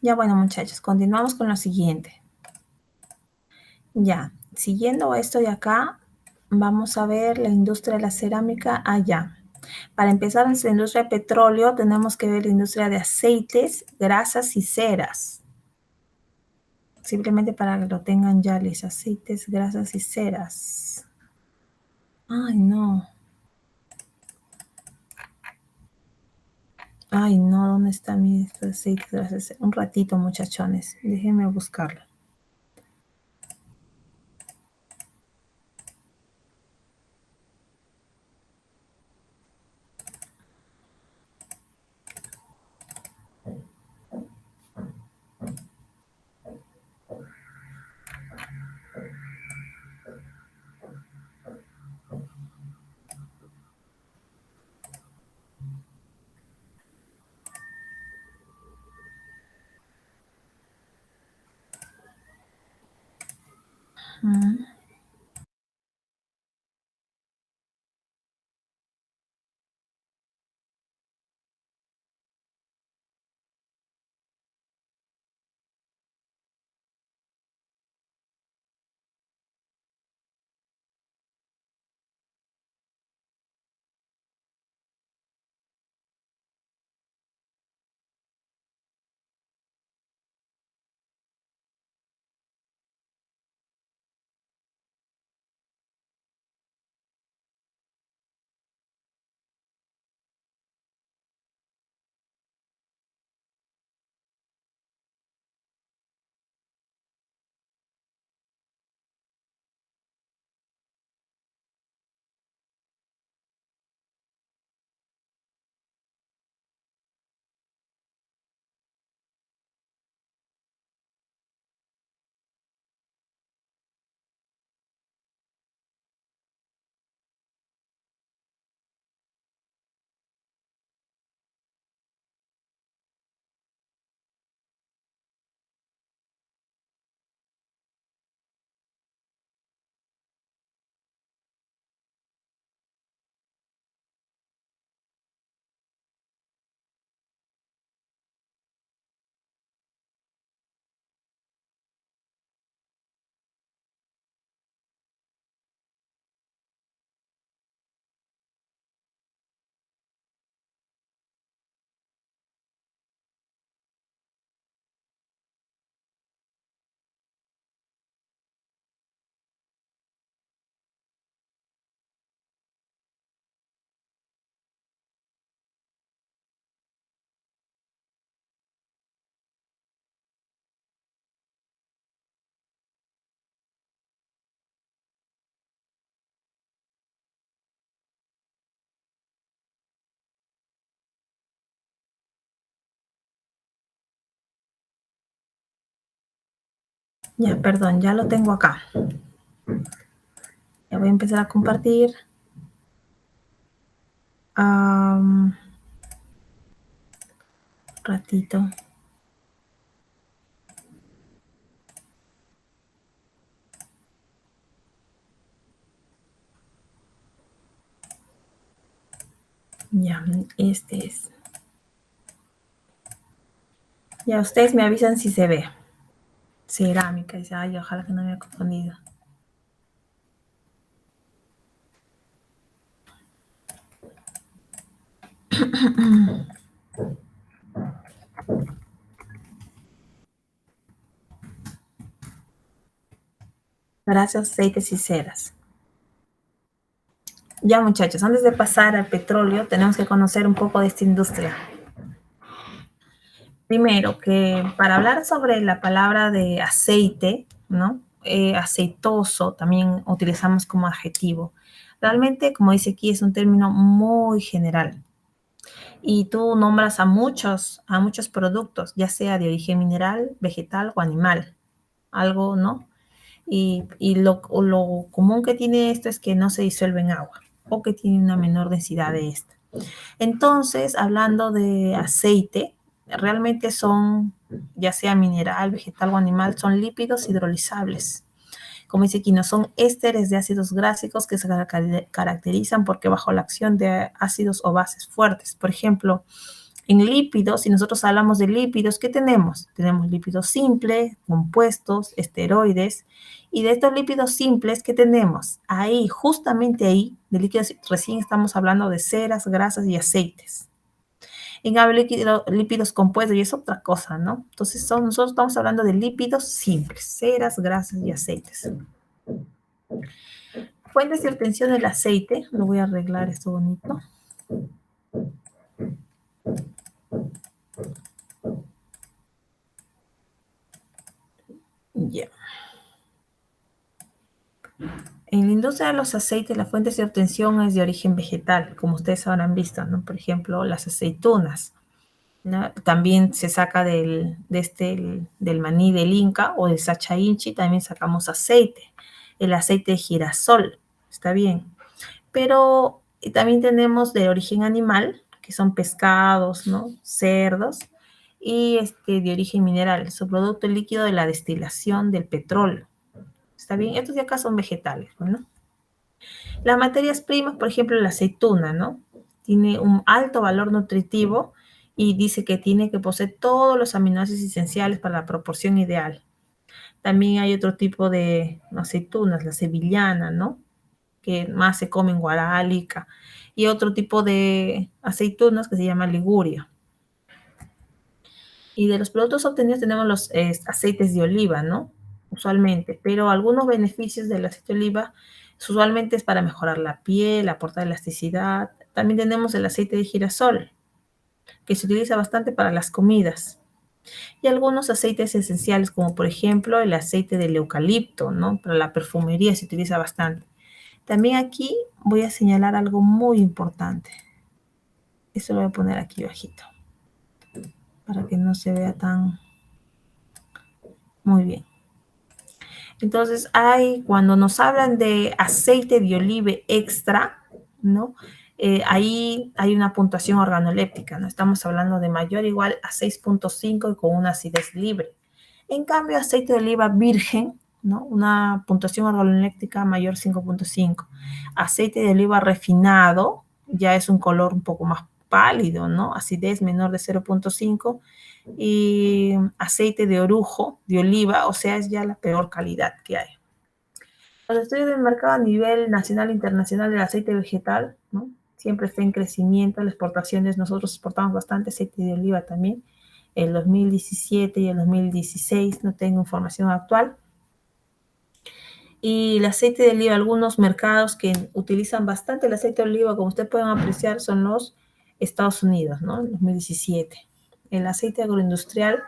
Ya bueno, muchachos, continuamos con lo siguiente. Ya, siguiendo esto de acá, vamos a ver la industria de la cerámica allá. Para empezar, en la industria de petróleo tenemos que ver la industria de aceites, grasas y ceras. Simplemente para que lo tengan ya, les aceites, grasas y ceras. Ay, no. Ay, no, ¿dónde está mi aceite? Gracias. Un ratito, muchachones. Déjenme buscarlo. Mm. Ya, perdón, ya lo tengo acá. Ya voy a empezar a compartir. Ratito. Ya, este es. Ya, ustedes me avisan si se ve. Cerámica, dice, ay, ojalá que no me haya confundido. Gracias, aceites y ceras. Ya, muchachos, antes de pasar al petróleo, tenemos que conocer un poco de esta industria. Primero, que para hablar sobre la palabra de aceite, ¿no? Aceitoso también utilizamos como adjetivo. Realmente, como dice aquí, es un término muy general. Y tú nombras a muchos productos, ya sea de origen mineral, vegetal o animal. Algo, ¿no? Y lo común que tiene esto es que no se disuelve en agua o que tiene una menor densidad de esta. Entonces, hablando de aceite, realmente son, ya sea mineral, vegetal o animal, son lípidos hidrolizables. Como dice aquí, no son ésteres de ácidos gráficos que se caracterizan porque bajo la acción de ácidos o bases fuertes. Por ejemplo, En lípidos, si nosotros hablamos de lípidos, ¿qué tenemos? Tenemos lípidos simples, compuestos, esteroides. Y de estos lípidos simples, ¿qué tenemos? Ahí, justamente ahí, de líquidos, recién estamos hablando de ceras, grasas y aceites. En cambio, lípidos compuestos y es otra cosa, ¿no? Entonces, nosotros estamos hablando de lípidos simples, ceras, grasas y aceites. Fuentes de obtención del aceite, lo voy a arreglar esto bonito. Ya. En la industria de los aceites, las fuentes de obtención es de origen vegetal, como ustedes habrán visto, ¿no? Por ejemplo, las aceitunas, ¿no? También se saca del maní del Inca o del Sacha Inchi, también sacamos aceite. El aceite de girasol, está bien. Pero también tenemos de origen animal, que son pescados, ¿no? Cerdos, y de origen mineral, subproducto líquido de la destilación del petróleo. ¿Está bien? Estos de acá son vegetales, ¿no? Las materias primas, por ejemplo, la aceituna, ¿no? Tiene un alto valor nutritivo y dice que tiene que poseer todos los aminoácidos esenciales para la proporción ideal. También hay otro tipo de aceitunas, la sevillana, ¿no? Que más se come en Guaralica, y otro tipo de aceitunas que se llama liguria. Y de los productos obtenidos tenemos los aceites de oliva, ¿no? Usualmente, pero algunos beneficios del aceite de oliva usualmente es para mejorar la piel, aportar elasticidad. También tenemos el aceite de girasol, que se utiliza bastante para las comidas. Y algunos aceites esenciales, como por ejemplo el aceite del eucalipto, ¿no? Para la perfumería se utiliza bastante. También aquí voy a señalar algo muy importante. Esto lo voy a poner aquí bajito, para que no se vea tan... Muy bien. Entonces, cuando nos hablan de aceite de oliva extra, ¿no? Ahí hay una puntuación organoléptica, ¿no? Estamos hablando de mayor o igual a 6.5 y con una acidez libre. En cambio, aceite de oliva virgen, ¿no? Una puntuación organoléptica mayor a 5.5. Aceite de oliva refinado ya es un color un poco más pálido, ¿no? Acidez menor de 0.5. Y aceite de orujo, de oliva, o sea, es ya la peor calidad que hay. Los estudios del mercado a nivel nacional e internacional del aceite vegetal, ¿no? Siempre está en crecimiento, las exportaciones, nosotros exportamos bastante aceite de oliva también, el 2017 y el 2016, no tengo información actual. Y el aceite de oliva, algunos mercados que utilizan bastante el aceite de oliva, como ustedes pueden apreciar, son los Estados Unidos, ¿no? En 2017. El aceite agroindustrial,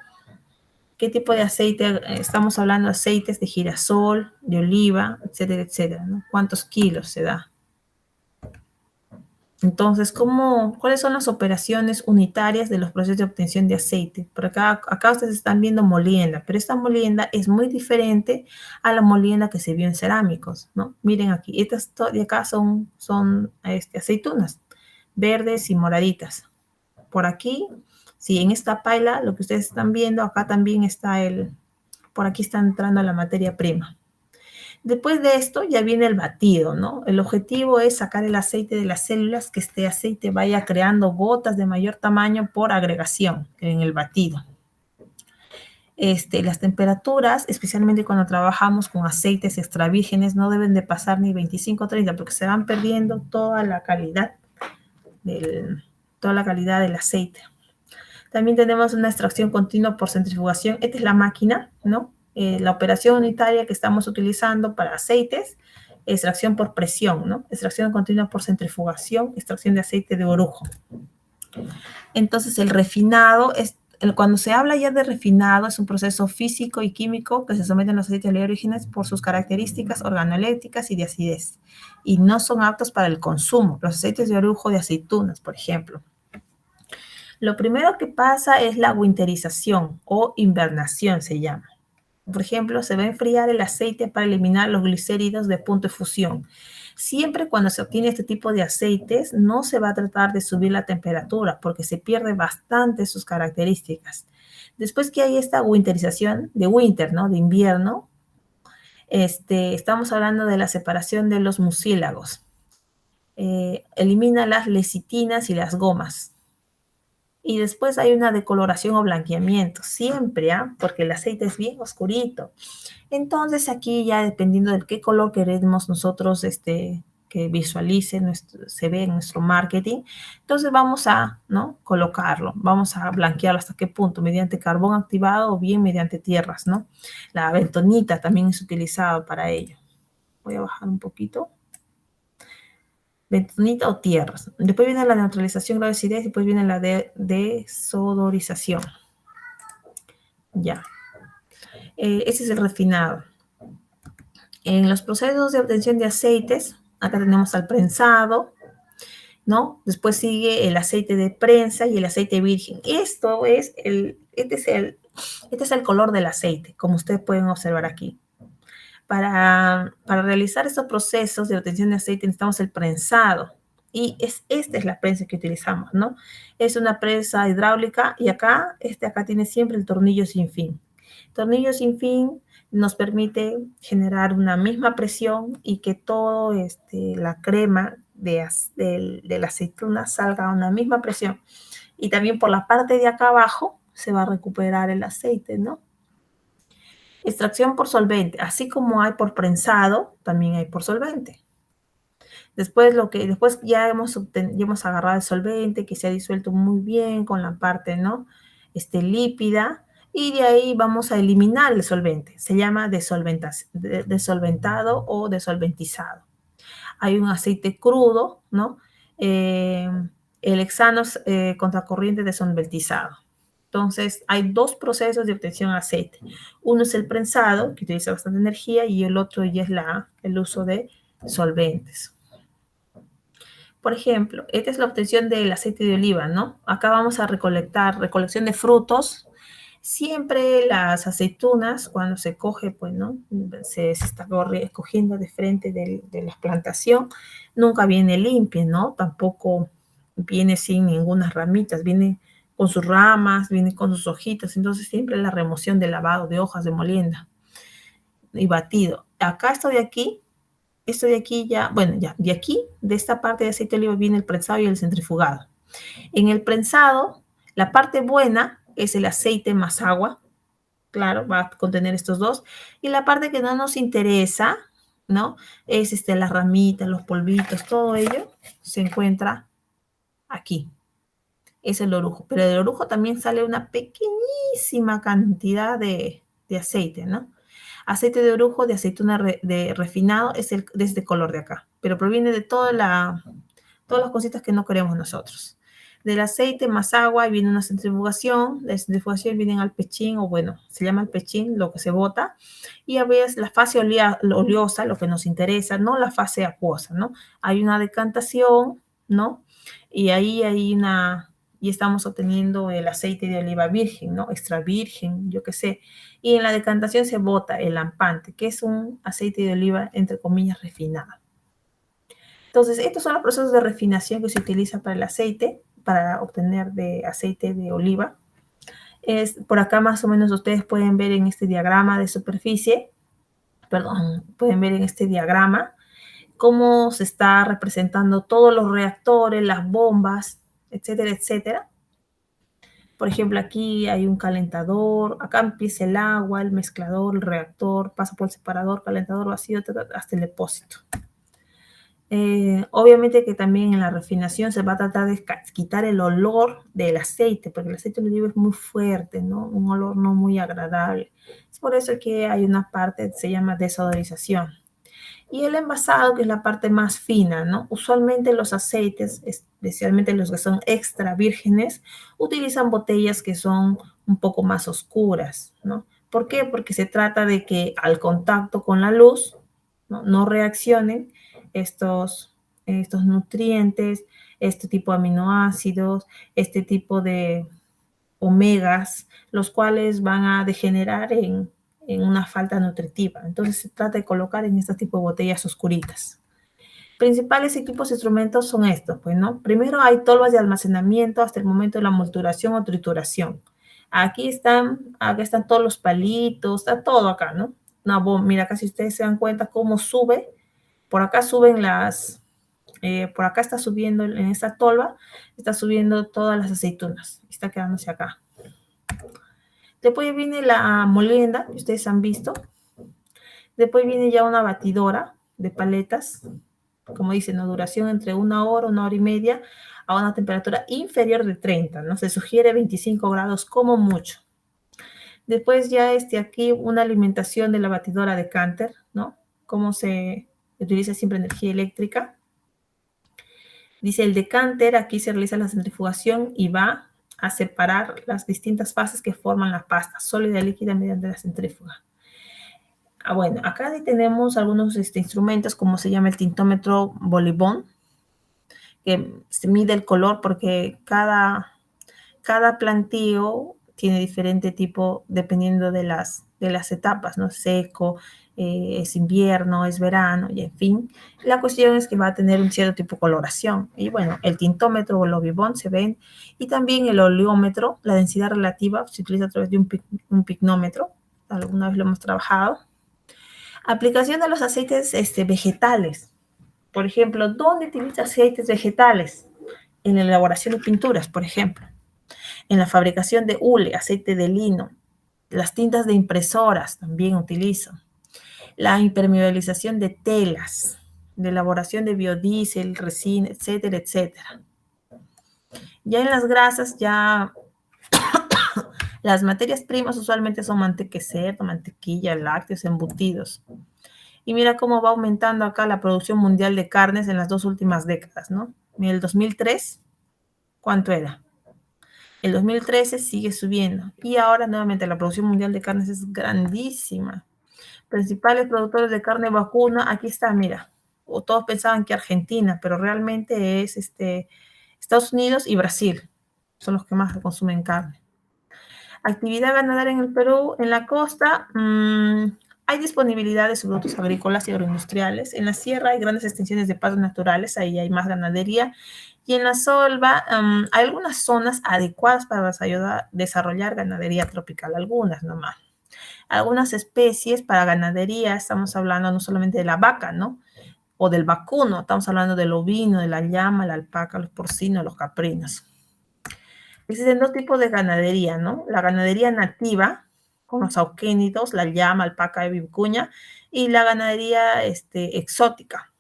¿qué tipo de aceite? Estamos hablando de aceites de girasol, de oliva, etcétera, etcétera, ¿no? ¿Cuántos kilos se da? Entonces, ¿cuáles son las operaciones unitarias de los procesos de obtención de aceite? Por acá ustedes están viendo molienda, pero esta molienda es muy diferente a la molienda que se vio en cerámicos, ¿no? Miren aquí, estas de acá son aceitunas verdes y moraditas. Por aquí, sí, en esta paila, lo que ustedes están viendo, acá también está por aquí está entrando la materia prima. Después de esto ya viene el batido, ¿no? El objetivo es sacar el aceite de las células, que este aceite vaya creando gotas de mayor tamaño por agregación en el batido. Las temperaturas, especialmente cuando trabajamos con aceites extra vírgenes, no deben de pasar ni 25 o 30 porque se van perdiendo toda la calidad del aceite. También tenemos una extracción continua por centrifugación. Esta es la máquina, ¿no? La operación unitaria que estamos utilizando para aceites, extracción por presión, ¿no? Extracción continua por centrifugación, extracción de aceite de orujo. Entonces, el refinado, cuando se habla ya de refinado, es un proceso físico y químico que se someten los aceites de orígenes por sus características organolépticas y de acidez, y no son aptos para el consumo. Los aceites de orujo de aceitunas, por ejemplo. Lo primero que pasa es la winterización o invernación, se llama. Por ejemplo, se va a enfriar el aceite para eliminar los glicéridos de punto de fusión. Siempre cuando se obtiene este tipo de aceites, no se va a tratar de subir la temperatura porque se pierde bastante sus características. Después que hay esta winterización de winter, ¿no? De invierno, estamos hablando de la separación de los mucílagos. Elimina las lecitinas y las gomas. Y después hay una decoloración o blanqueamiento, siempre, porque el aceite es bien oscurito. Entonces aquí ya dependiendo de qué color queremos nosotros que visualice, se ve en nuestro marketing, entonces vamos a, ¿no?, colocarlo, vamos a blanquearlo hasta qué punto, mediante carbón activado o bien mediante tierras, ¿no? La bentonita también es utilizada para ello. Voy a bajar un poquito. Bentonita o tierras. Después viene la neutralización, grado de acidez, y después viene la desodorización. Ya. Ese es el refinado. En los procesos de obtención de aceites, acá tenemos al prensado, ¿no? Después sigue el aceite de prensa y el aceite virgen. Este es el color del aceite, como ustedes pueden observar aquí. Para realizar estos procesos de obtención de aceite necesitamos el prensado. Y esta es la prensa que utilizamos, ¿no? Es una prensa hidráulica y acá tiene siempre el tornillo sin fin. Tornillo sin fin nos permite generar una misma presión y que todo la crema de la aceituna salga a una misma presión. Y también por la parte de acá abajo se va a recuperar el aceite, ¿no? Extracción por solvente. Así como hay por prensado, también hay por solvente. Después ya hemos agarrado el solvente que se ha disuelto muy bien con la parte, ¿no?, lípida, y de ahí vamos a eliminar el solvente. Se llama desolventado o desolventizado. Hay un aceite crudo, ¿no? El hexano contracorriente desolventizado. Entonces, hay dos procesos de obtención de aceite. Uno es el prensado, que utiliza bastante energía, y el otro ya es el uso de solventes. Por ejemplo, esta es la obtención del aceite de oliva, ¿no? Acá vamos a recolección de frutos. Siempre las aceitunas, cuando se coge, pues, ¿no?, se está cogiendo de frente de la plantación, nunca viene limpia, ¿no? Tampoco viene sin ninguna ramitas, viene con sus ramas, viene con sus hojitas. Entonces siempre la remoción de lavado de hojas de molienda y batido. Acá esto de aquí ya, bueno, ya, de aquí, de esta parte de aceite de oliva viene el prensado y el centrifugado. En el prensado, la parte buena es el aceite más agua, claro, va a contener estos dos, y la parte que no nos interesa, ¿no?, es las ramitas, los polvitos, todo ello se encuentra aquí. Es el orujo, pero del orujo también sale una pequeñísima cantidad de aceite, ¿no? Aceite de orujo de aceituna refinado es de este color de acá, pero proviene de todas las cositas que no queremos nosotros. Del aceite más agua viene una centrifugación, de centrifugación vienen al pechín, o bueno, se llama el pechín, lo que se bota, y a veces la fase oleosa, lo que nos interesa, no la fase acuosa, ¿no? Hay una decantación, ¿no? Y ahí y estamos obteniendo el aceite de oliva virgen, ¿no? Extra virgen, yo qué sé. Y en la decantación se bota el lampante, que es un aceite de oliva, entre comillas, refinado. Entonces, estos son los procesos de refinación que se utiliza para el aceite, para obtener de aceite de oliva. Por acá más o menos ustedes pueden ver en este diagrama de superficie, pueden ver en este diagrama cómo se está representando todos los reactores, las bombas, etcétera, etcétera. Por ejemplo, aquí hay un calentador, acá empieza el agua, el mezclador, el reactor, pasa por el separador, calentador vacío, hasta el depósito. Obviamente que también en la refinación se va a tratar de quitar el olor del aceite, porque el aceite de oliva es muy fuerte, ¿no? Un olor no muy agradable. Es por eso que hay una parte que se llama desodorización. Y el envasado, que es la parte más fina, ¿no? Usualmente los aceites, especialmente los que son extra vírgenes, utilizan botellas que son un poco más oscuras, ¿no? ¿Por qué? Porque se trata de que al contacto con la luz no reaccionen estos nutrientes, este tipo de aminoácidos, este tipo de omegas, los cuales van a degenerar en una falta nutritiva. Entonces se trata de colocar en este tipo de botellas oscuritas. Principales equipos e instrumentos son estos, pues, ¿no? Primero hay tolvas de almacenamiento hasta el momento de la molturación o trituración. Aquí están todos los palitos, está todo acá, ¿no? Mira, acá si ustedes se dan cuenta cómo sube, por acá suben Por acá está subiendo, en esta tolva, está subiendo todas las aceitunas. Está quedándose acá. Después viene la molienda, que ustedes han visto. Después viene ya una batidora de paletas. Como dice, ¿no? Duración entre 1 hora y media, a una temperatura inferior de 30, ¿no? Se sugiere 25 grados como mucho. Después ya aquí una alimentación de la batidora de Canter, ¿no? Cómo se utiliza siempre energía eléctrica. Dice el decanter, aquí se realiza la centrifugación y va a separar las distintas fases que forman la pasta sólida y líquida mediante la centrífuga. Bueno, acá tenemos algunos instrumentos, como se llama el tintómetro Bolibón, que se mide el color porque cada plantío tiene diferente tipo dependiendo de las etapas, ¿no? Seco, es invierno, es verano, y en fin. La cuestión es que va a tener un cierto tipo de coloración. Y bueno, el tintómetro o el ovibón se ven, y también el oleómetro, la densidad relativa, se utiliza a través de un pignómetro. Alguna vez lo hemos trabajado. Aplicación de los aceites vegetales. Por ejemplo, ¿dónde utiliza aceites vegetales? En la elaboración de pinturas, por ejemplo. En la fabricación de hule, aceite de lino. Las tintas de impresoras también utilizo. La impermeabilización de telas, de elaboración de biodiesel, resina, etcétera, etcétera. Ya en las grasas, ya las materias primas usualmente son manteca de cerdo, mantequilla, lácteos, embutidos. Y mira cómo va aumentando acá la producción mundial de carnes en las 2 últimas décadas, ¿no? En el 2003, ¿cuánto era? El 2013 sigue subiendo. Y ahora nuevamente la producción mundial de carnes es grandísima. Principales productores de carne vacuna, aquí está, mira. O todos pensaban que Argentina, pero realmente es Estados Unidos y Brasil. Son los que más consumen carne. Actividad ganadera en el Perú, en la costa, hay disponibilidad de productos agrícolas y agroindustriales. En la sierra hay grandes extensiones de pastos naturales, ahí hay más ganadería. Y en la selva hay algunas zonas adecuadas para desarrollar ganadería tropical, algunas nomás. Algunas especies para ganadería, estamos hablando no solamente de la vaca, ¿no? O del vacuno, estamos hablando del ovino, de la llama, la alpaca, los porcinos, los caprinos. Existen 2 tipos de ganadería, ¿no? La ganadería nativa, con los auquénidos, la llama, alpaca y vicuña, y la ganadería exótica.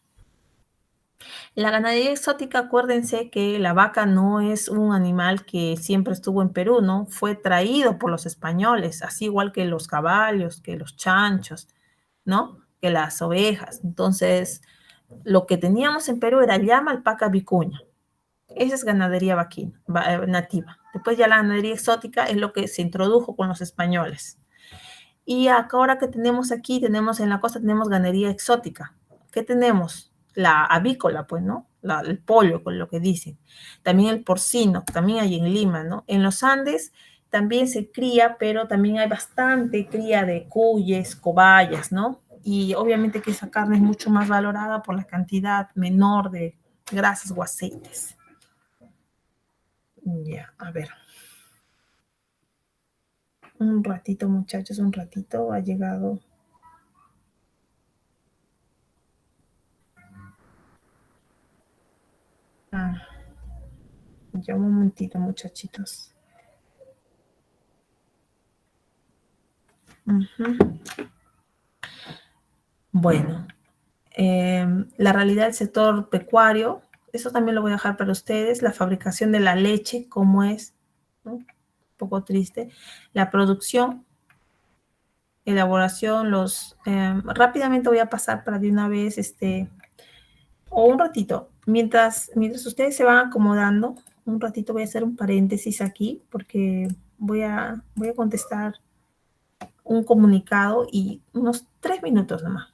La ganadería exótica, acuérdense que la vaca no es un animal que siempre estuvo en Perú, ¿no? Fue traído por los españoles, así igual que los caballos, que los chanchos, ¿no? Que las ovejas. Entonces, lo que teníamos en Perú era llama, alpaca, vicuña. Esa es ganadería nativa. Después ya la ganadería exótica es lo que se introdujo con los españoles. Y ahora que tenemos aquí, tenemos en la costa, tenemos ganadería exótica. ¿Qué tenemos? La avícola, pues, ¿no? El pollo, con lo que dicen. También el porcino, también hay en Lima, ¿no? En los Andes también se cría, pero también hay bastante cría de cuyes, cobayas, ¿no? Y obviamente que esa carne es mucho más valorada por la cantidad menor de grasas o aceites. Ya, a ver. Un ratito, muchachos, un ratito. Ha llegado. Ya un momentito, muchachitos. Bueno, la realidad del sector pecuario, eso también lo voy a dejar para ustedes. La fabricación de la leche, cómo es, ¿no? Un poco triste. La producción, elaboración, rápidamente voy a pasar para de una vez, o un ratito, mientras ustedes se van acomodando, un ratito voy a hacer un paréntesis aquí, porque voy a contestar un comunicado y unos 3 minutos nomás.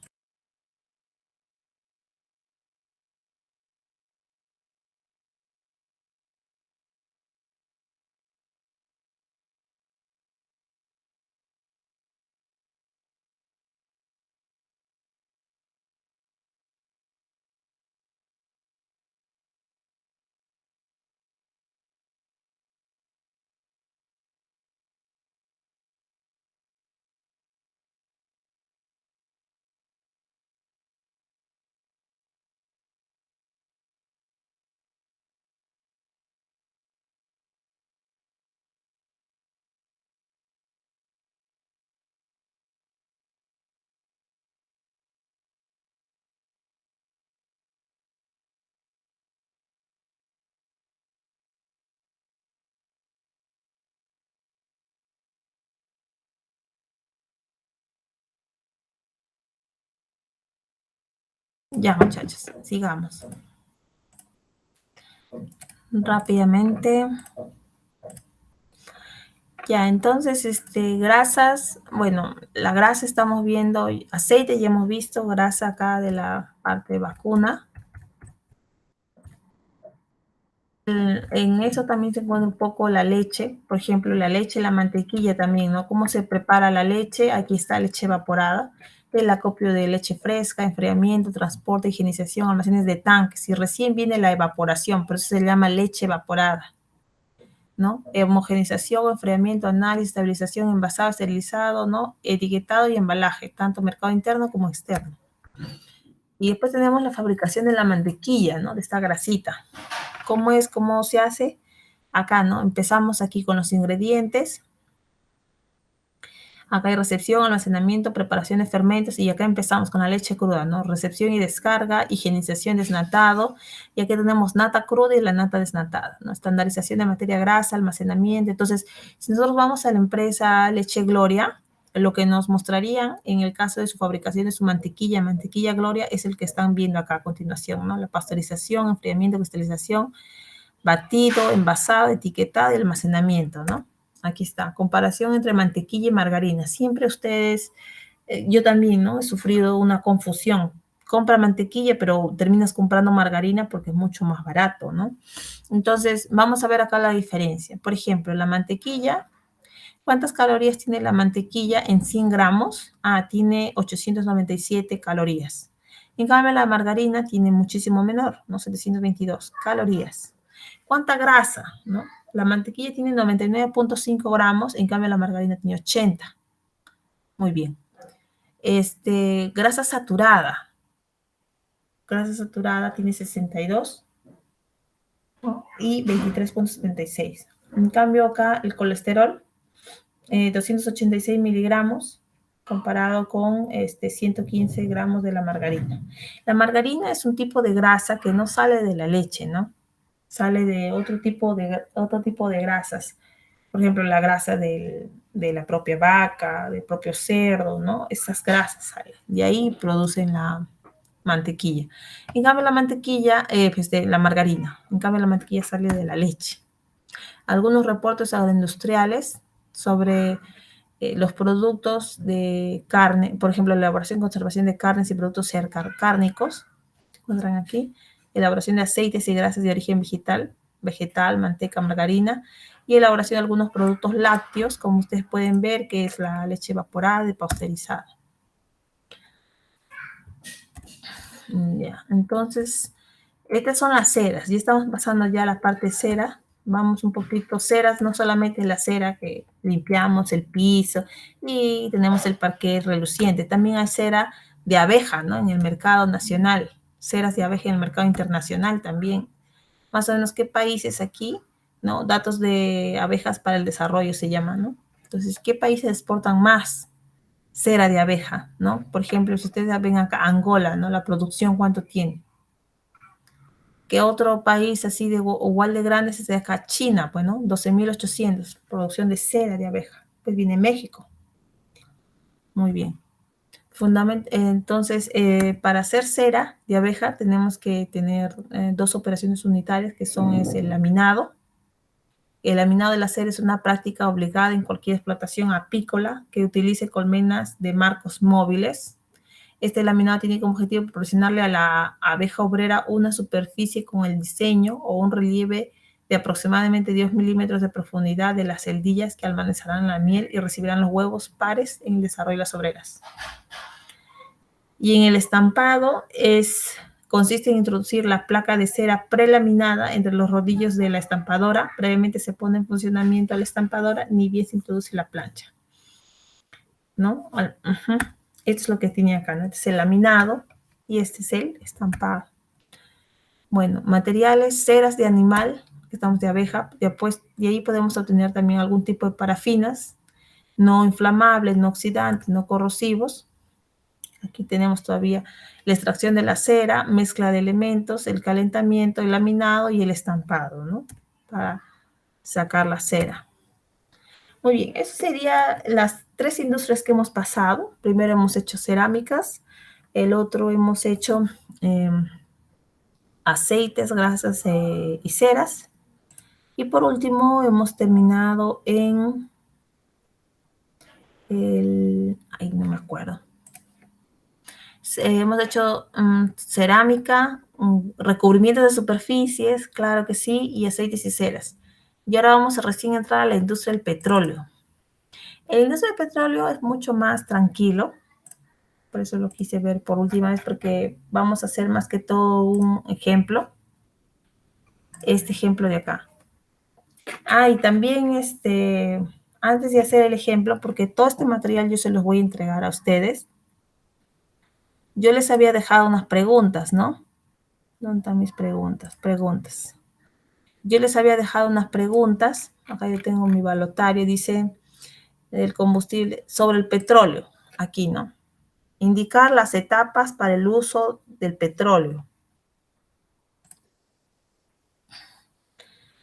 Ya, muchachos, sigamos. Rápidamente. Ya, entonces, grasas, bueno, la grasa estamos viendo, aceite ya hemos visto, grasa acá de la parte vacuna. En eso también se pone un poco la leche, por ejemplo, la leche, la mantequilla también, ¿no? ¿Cómo se prepara la leche? Aquí está leche evaporada, el acopio de leche fresca, enfriamiento, transporte, higienización, almacenes de tanques, y recién viene la evaporación, por eso se llama leche evaporada, ¿no? Homogenización, enfriamiento, análisis, estabilización, envasado, esterilizado, ¿no? Etiquetado y embalaje, tanto mercado interno como externo. Y después tenemos la fabricación de la mantequilla, ¿no? De esta grasita. ¿Cómo se hace? Acá, ¿no? Empezamos aquí con los ingredientes. Acá hay recepción, almacenamiento, preparación de fermentos y acá empezamos con la leche cruda, ¿no? Recepción y descarga, higienización, desnatado. Y aquí tenemos nata cruda y la nata desnatada, ¿no? Estandarización de materia grasa, almacenamiento. Entonces, si nosotros vamos a la empresa Leche Gloria, lo que nos mostrarían en el caso de su fabricación de su mantequilla Gloria, es el que están viendo acá a continuación, ¿no? La pasteurización, enfriamiento, cristalización, batido, envasado, etiquetado y almacenamiento, ¿no? Aquí está, comparación entre mantequilla y margarina. Siempre ustedes, yo también, ¿no? He sufrido una confusión. Compra mantequilla, pero terminas comprando margarina porque es mucho más barato, ¿no? Entonces, vamos a ver acá la diferencia. Por ejemplo, la mantequilla, ¿cuántas calorías tiene la mantequilla en 100 gramos? Tiene 897 calorías. En cambio, la margarina tiene muchísimo menor, ¿no? 722 calorías. ¿Cuánta grasa? ¿No? La mantequilla tiene 99.5 gramos, en cambio la margarina tiene 80. Muy bien. Grasa saturada. Grasa saturada tiene 62 y 23.76. En cambio acá el colesterol, 286 miligramos comparado con 115 gramos de la margarina. La margarina es un tipo de grasa que no sale de la leche, ¿no? Sale de otro tipo de grasas. Por ejemplo, la grasa de la propia vaca, del propio cerdo, ¿no? Esas grasas salen. De ahí producen la mantequilla. En cambio, la mantequilla, de la margarina. En cambio, la mantequilla sale de la leche. Algunos reportes agroindustriales sobre los productos de carne, por ejemplo, elaboración y conservación de carnes y productos cárnicos, se encuentran aquí, elaboración de aceites y grasas de origen vegetal, manteca, margarina, y elaboración de algunos productos lácteos, como ustedes pueden ver, que es la leche evaporada y pasteurizada. Ya, entonces, estas son las ceras. Ya estamos pasando ya a la parte cera. Vamos un poquito, ceras, no solamente la cera que limpiamos el piso y tenemos el parquet reluciente, también hay cera de abeja, ¿no? En el mercado nacional, ceras de abeja en el mercado internacional también. Más o menos qué países aquí, ¿no? Datos de abejas para el desarrollo se llama, ¿no? Entonces, ¿qué países exportan más cera de abeja, ¿no? Por ejemplo, si ustedes ven acá, Angola, ¿no? La producción, ¿cuánto tiene? ¿Qué otro país así de igual de grande es acá? China, pues, ¿no? 12.800, producción de cera de abeja. Pues viene México. Muy bien. Entonces, para hacer cera de abeja tenemos que tener dos operaciones unitarias que son el laminado. El laminado de la cera es una práctica obligada en cualquier explotación apícola que utilice colmenas de marcos móviles. Este laminado tiene como objetivo proporcionarle a la abeja obrera una superficie con el diseño o un relieve de aproximadamente 10 milímetros de profundidad de las celdillas que almacenarán la miel y recibirán los huevos pares en el desarrollo de las obreras. Y en el estampado consiste en introducir la placa de cera prelaminada entre los rodillos de la estampadora. Previamente se pone en funcionamiento la estampadora, ni bien se introduce la plancha, ¿no? Esto es lo que tiene acá, ¿no? Este es el laminado y este es el estampado. Bueno, materiales, ceras de animal, estamos de abeja, de ahí podemos obtener también algún tipo de parafinas, no inflamables, no oxidantes, no corrosivos. Aquí tenemos todavía la extracción de la cera, mezcla de elementos, el calentamiento, el laminado y el estampado, ¿no? Para sacar la cera. Muy bien, eso serían las tres industrias que hemos pasado. Primero hemos hecho cerámicas, El otro hemos hecho aceites, grasas y ceras. Y por último hemos terminado en ay, no me acuerdo. Hemos hecho cerámica, recubrimientos de superficies, claro que sí, y aceites y ceras. Y ahora vamos a recién entrar a la industria del petróleo. En la industria del petróleo es mucho más tranquilo, por eso lo quise ver por última vez, porque vamos a hacer más que todo un ejemplo. Este ejemplo de acá. Y también antes de hacer el ejemplo, porque todo este material yo se los voy a entregar a ustedes, yo les había dejado unas preguntas, ¿no? ¿Dónde están mis preguntas? Preguntas. Yo les había dejado unas preguntas, acá yo tengo mi balotario, dice, el combustible, sobre el petróleo, aquí, ¿no? Indicar las etapas para el uso del petróleo.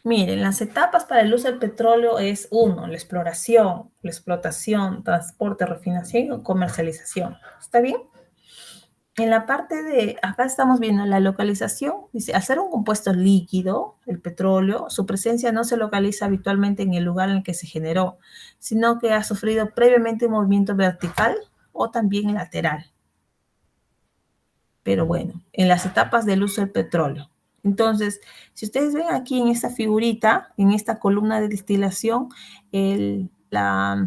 Miren, las etapas para el uso del petróleo es 1, la exploración, la explotación, transporte, refinación o comercialización. ¿Está bien? En la parte de, acá estamos viendo la localización, dice, al ser un compuesto líquido, el petróleo, su presencia no se localiza habitualmente en el lugar en el que se generó, sino que ha sufrido previamente un movimiento vertical o también lateral. Pero bueno, en las etapas del uso del petróleo. Entonces, si ustedes ven aquí en esta figurita, en esta columna de destilación, la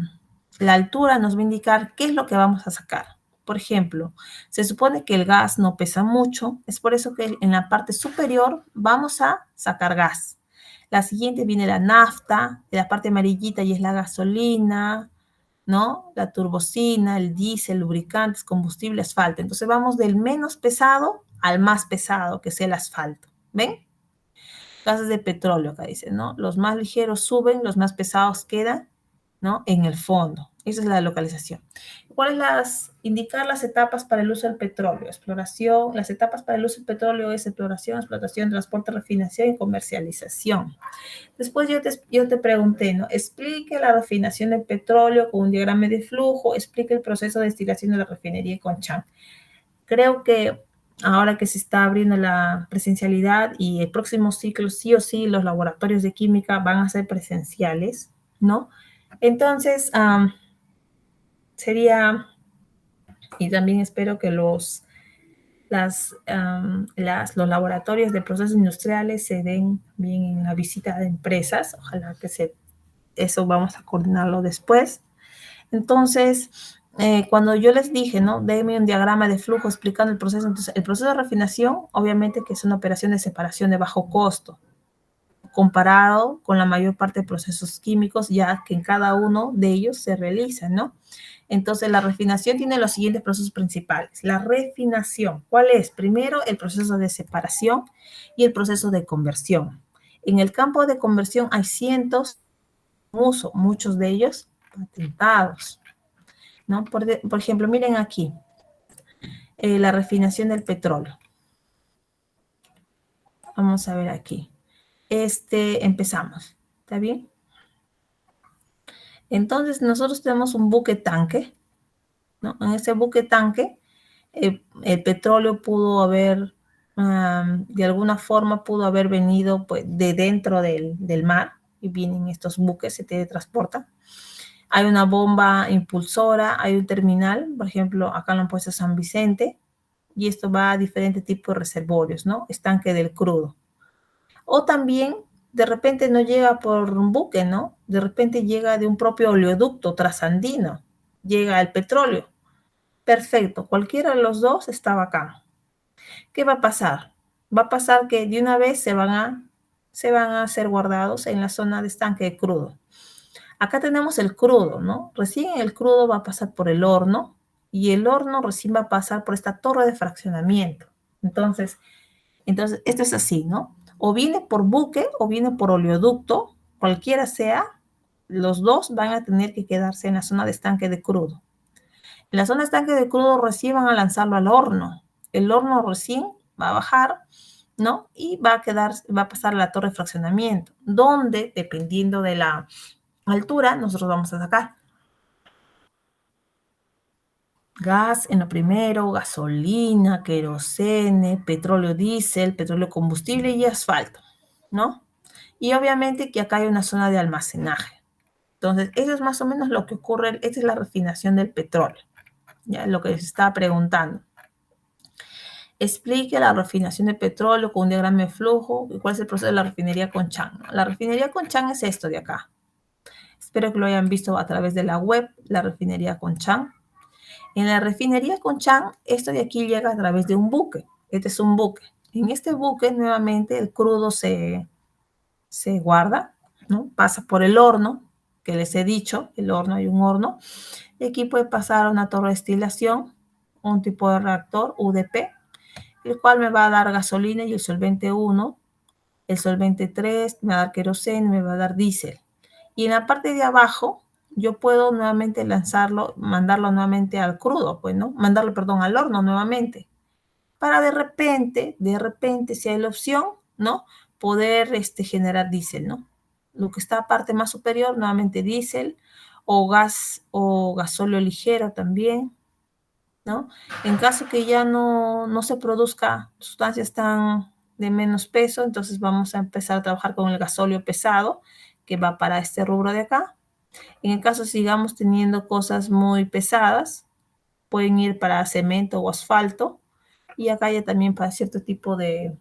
altura nos va a indicar qué es lo que vamos a sacar. Por ejemplo, se supone que el gas no pesa mucho, es por eso que en la parte superior vamos a sacar gas. La siguiente viene la nafta, de la parte amarillita y es la gasolina, ¿no? La turbocina, el diésel, lubricantes, combustible, asfalto. Entonces vamos del menos pesado al más pesado, que es el asfalto. ¿Ven? Gases de petróleo, acá dice, ¿no? Los más ligeros suben, los más pesados quedan, ¿no? En el fondo. Esa es la localización. ¿Cuáles indicar las etapas para el uso del petróleo? Exploración, las etapas para el uso del petróleo es exploración, explotación, transporte, refinación y comercialización. Después yo te pregunté, ¿no? Explique la refinación del petróleo con un diagrama de flujo, explique el proceso de destilación de la refinería con Chang. Creo que ahora que se está abriendo la presencialidad y el próximo ciclo, sí o sí, los laboratorios de química van a ser presenciales, ¿no? Entonces, sería, y también espero que los laboratorios de procesos industriales se den bien en la visita de empresas. Ojalá que eso vamos a coordinarlo después. Entonces, cuando yo les dije, ¿no? Denme un diagrama de flujo explicando el proceso. Entonces, el proceso de refinación, obviamente que es una operación de separación de bajo costo, comparado con la mayor parte de procesos químicos, ya que en cada uno de ellos se realiza, ¿no? Entonces, la refinación tiene los siguientes procesos principales. La refinación, ¿cuál es? Primero, el proceso de separación y el proceso de conversión. En el campo de conversión hay cientos de uso, muchos de ellos patentados, ¿no? Por ejemplo, miren aquí, la refinación del petróleo. Vamos a ver aquí. Empezamos, ¿está bien? Entonces, nosotros tenemos un buque tanque, ¿no? En ese buque tanque, el petróleo pudo haber, de alguna forma, pudo haber venido pues, de dentro del mar, y vienen estos buques, se teletransportan. Hay una bomba impulsora, hay un terminal, por ejemplo, acá lo han puesto San Vicente, y esto va a diferentes tipos de reservorios, ¿no? Estanque del crudo. O también, de repente no llega por un buque, ¿no? De repente llega de un propio oleoducto trasandino, llega el petróleo. Perfecto, cualquiera de los dos está bacán. ¿Qué va a pasar? Va a pasar que de una vez se van a ser guardados en la zona de estanque de crudo. Acá tenemos el crudo, ¿no? Recién el crudo va a pasar por el horno y el horno recién va a pasar por esta torre de fraccionamiento. Entonces esto es así, ¿no? O viene por buque o viene por oleoducto, cualquiera sea, los dos van a tener que quedarse en la zona de estanque de crudo. En la zona de estanque de crudo recién van a lanzarlo al horno. El horno recién va a bajar, ¿no? Y va a pasar a la torre de fraccionamiento, donde, dependiendo de la altura, nosotros vamos a sacar. gas en lo primero, gasolina, querosene, petróleo diésel, petróleo combustible y asfalto, ¿no? Y obviamente que acá hay una zona de almacenaje. Entonces, eso es más o menos lo que ocurre, esta es la refinación del petróleo, ya lo que les estaba preguntando. Explique la refinación del petróleo con un diagrama de flujo y cuál es el proceso de la refinería con Chang. La refinería con Chang es esto de acá. Espero que lo hayan visto a través de la web, la refinería con Chang. En la refinería con Chang, esto de aquí llega a través de un buque. Este es un buque. En este buque, nuevamente, el crudo se guarda, ¿no? Pasa por el horno, que les he dicho, el horno, hay un horno. Y aquí puede pasar a una torre de destilación, un tipo de reactor, UDP, el cual me va a dar gasolina y el solvente 1. El solvente 3 me va a dar queroseno, me va a dar diésel. Y en la parte de abajo, yo puedo nuevamente lanzarlo, mandarlo nuevamente al crudo, pues, ¿no? Mandarlo, perdón, al horno nuevamente. Para de repente, si hay la opción, ¿no? Poder generar diésel, ¿no? Lo que está a parte más superior, nuevamente diésel, o gas, o gasóleo ligero también, ¿no? En caso que ya no se produzca sustancias tan de menos peso, entonces vamos a empezar a trabajar con el gasóleo pesado, que va para este rubro de acá. En el caso sigamos teniendo cosas muy pesadas, pueden ir para cemento o asfalto, y acá ya también para cierto tipo de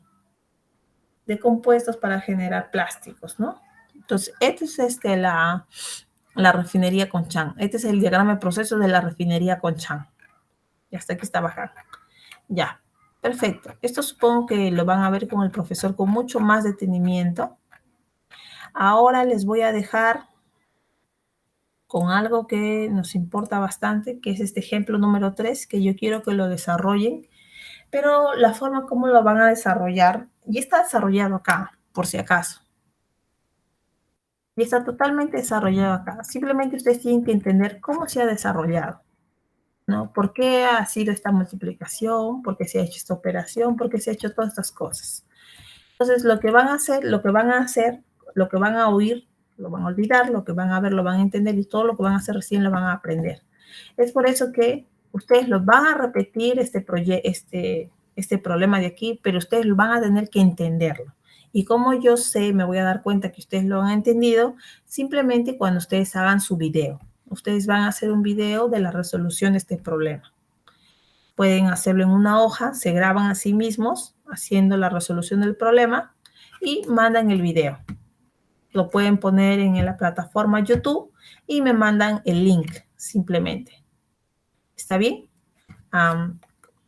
compuestos para generar plásticos, ¿no? Entonces, esta es la refinería con Chang. Este es el diagrama de proceso de la refinería con Chang. Y hasta aquí está bajando. Ya, perfecto. Esto supongo que lo van a ver con el profesor con mucho más detenimiento. Ahora les voy a dejar con algo que nos importa bastante, que es este ejemplo número 3, que yo quiero que lo desarrollen, pero la forma como lo van a desarrollar, ya está desarrollado acá, por si acaso. Ya está totalmente desarrollado acá. Simplemente ustedes tienen que entender cómo se ha desarrollado, ¿no? ¿Por qué ha sido esta multiplicación? ¿Por qué se ha hecho esta operación? ¿Por qué se ha hecho todas estas cosas? Entonces, lo que van a hacer, lo que van a oír, lo van a olvidar, lo que van a ver, lo van a entender y todo lo que van a hacer recién lo van a aprender. Es por eso que ustedes lo van a repetir este problema de aquí, pero ustedes lo van a tener que entenderlo. Y como yo sé, me voy a dar cuenta que ustedes lo han entendido, simplemente cuando ustedes hagan su video. Ustedes van a hacer un video de la resolución de este problema. Pueden hacerlo en una hoja, se graban a sí mismos haciendo la resolución del problema y mandan el video. Lo pueden poner en la plataforma YouTube y me mandan el link simplemente. ¿Está bien?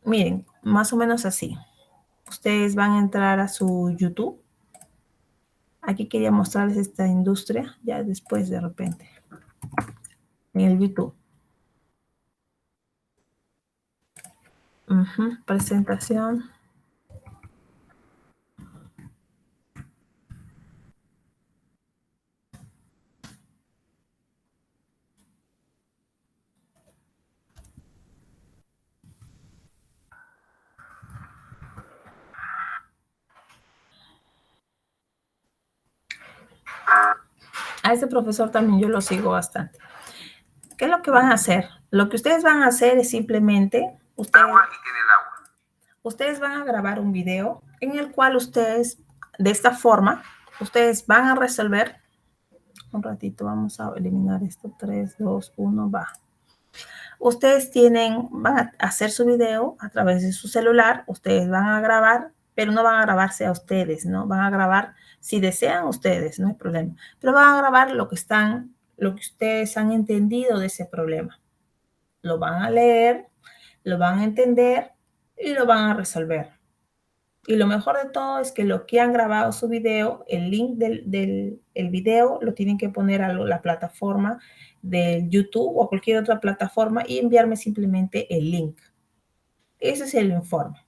Miren, más o menos así. Ustedes van a entrar a su YouTube. Aquí quería mostrarles esta industria, ya después de repente, en el YouTube. Presentación. A ese profesor también yo lo sigo bastante. ¿Qué es lo que van a hacer? Lo que ustedes van a hacer es simplemente, ustedes van a grabar un video en el cual ustedes, de esta forma, ustedes van a resolver. Un ratito, vamos a eliminar esto. 3, 2, 1, va. Ustedes van a hacer su video a través de su celular, ustedes van a grabar, pero no van a grabarse a ustedes, ¿no? Van a grabar, si desean ustedes, no hay problema, pero van a grabar lo que ustedes han entendido de ese problema. Lo van a leer, lo van a entender y lo van a resolver. Y lo mejor de todo es que lo que han grabado su video, el link del video lo tienen que poner a la plataforma de YouTube o cualquier otra plataforma y enviarme simplemente el link. Ese es el informe.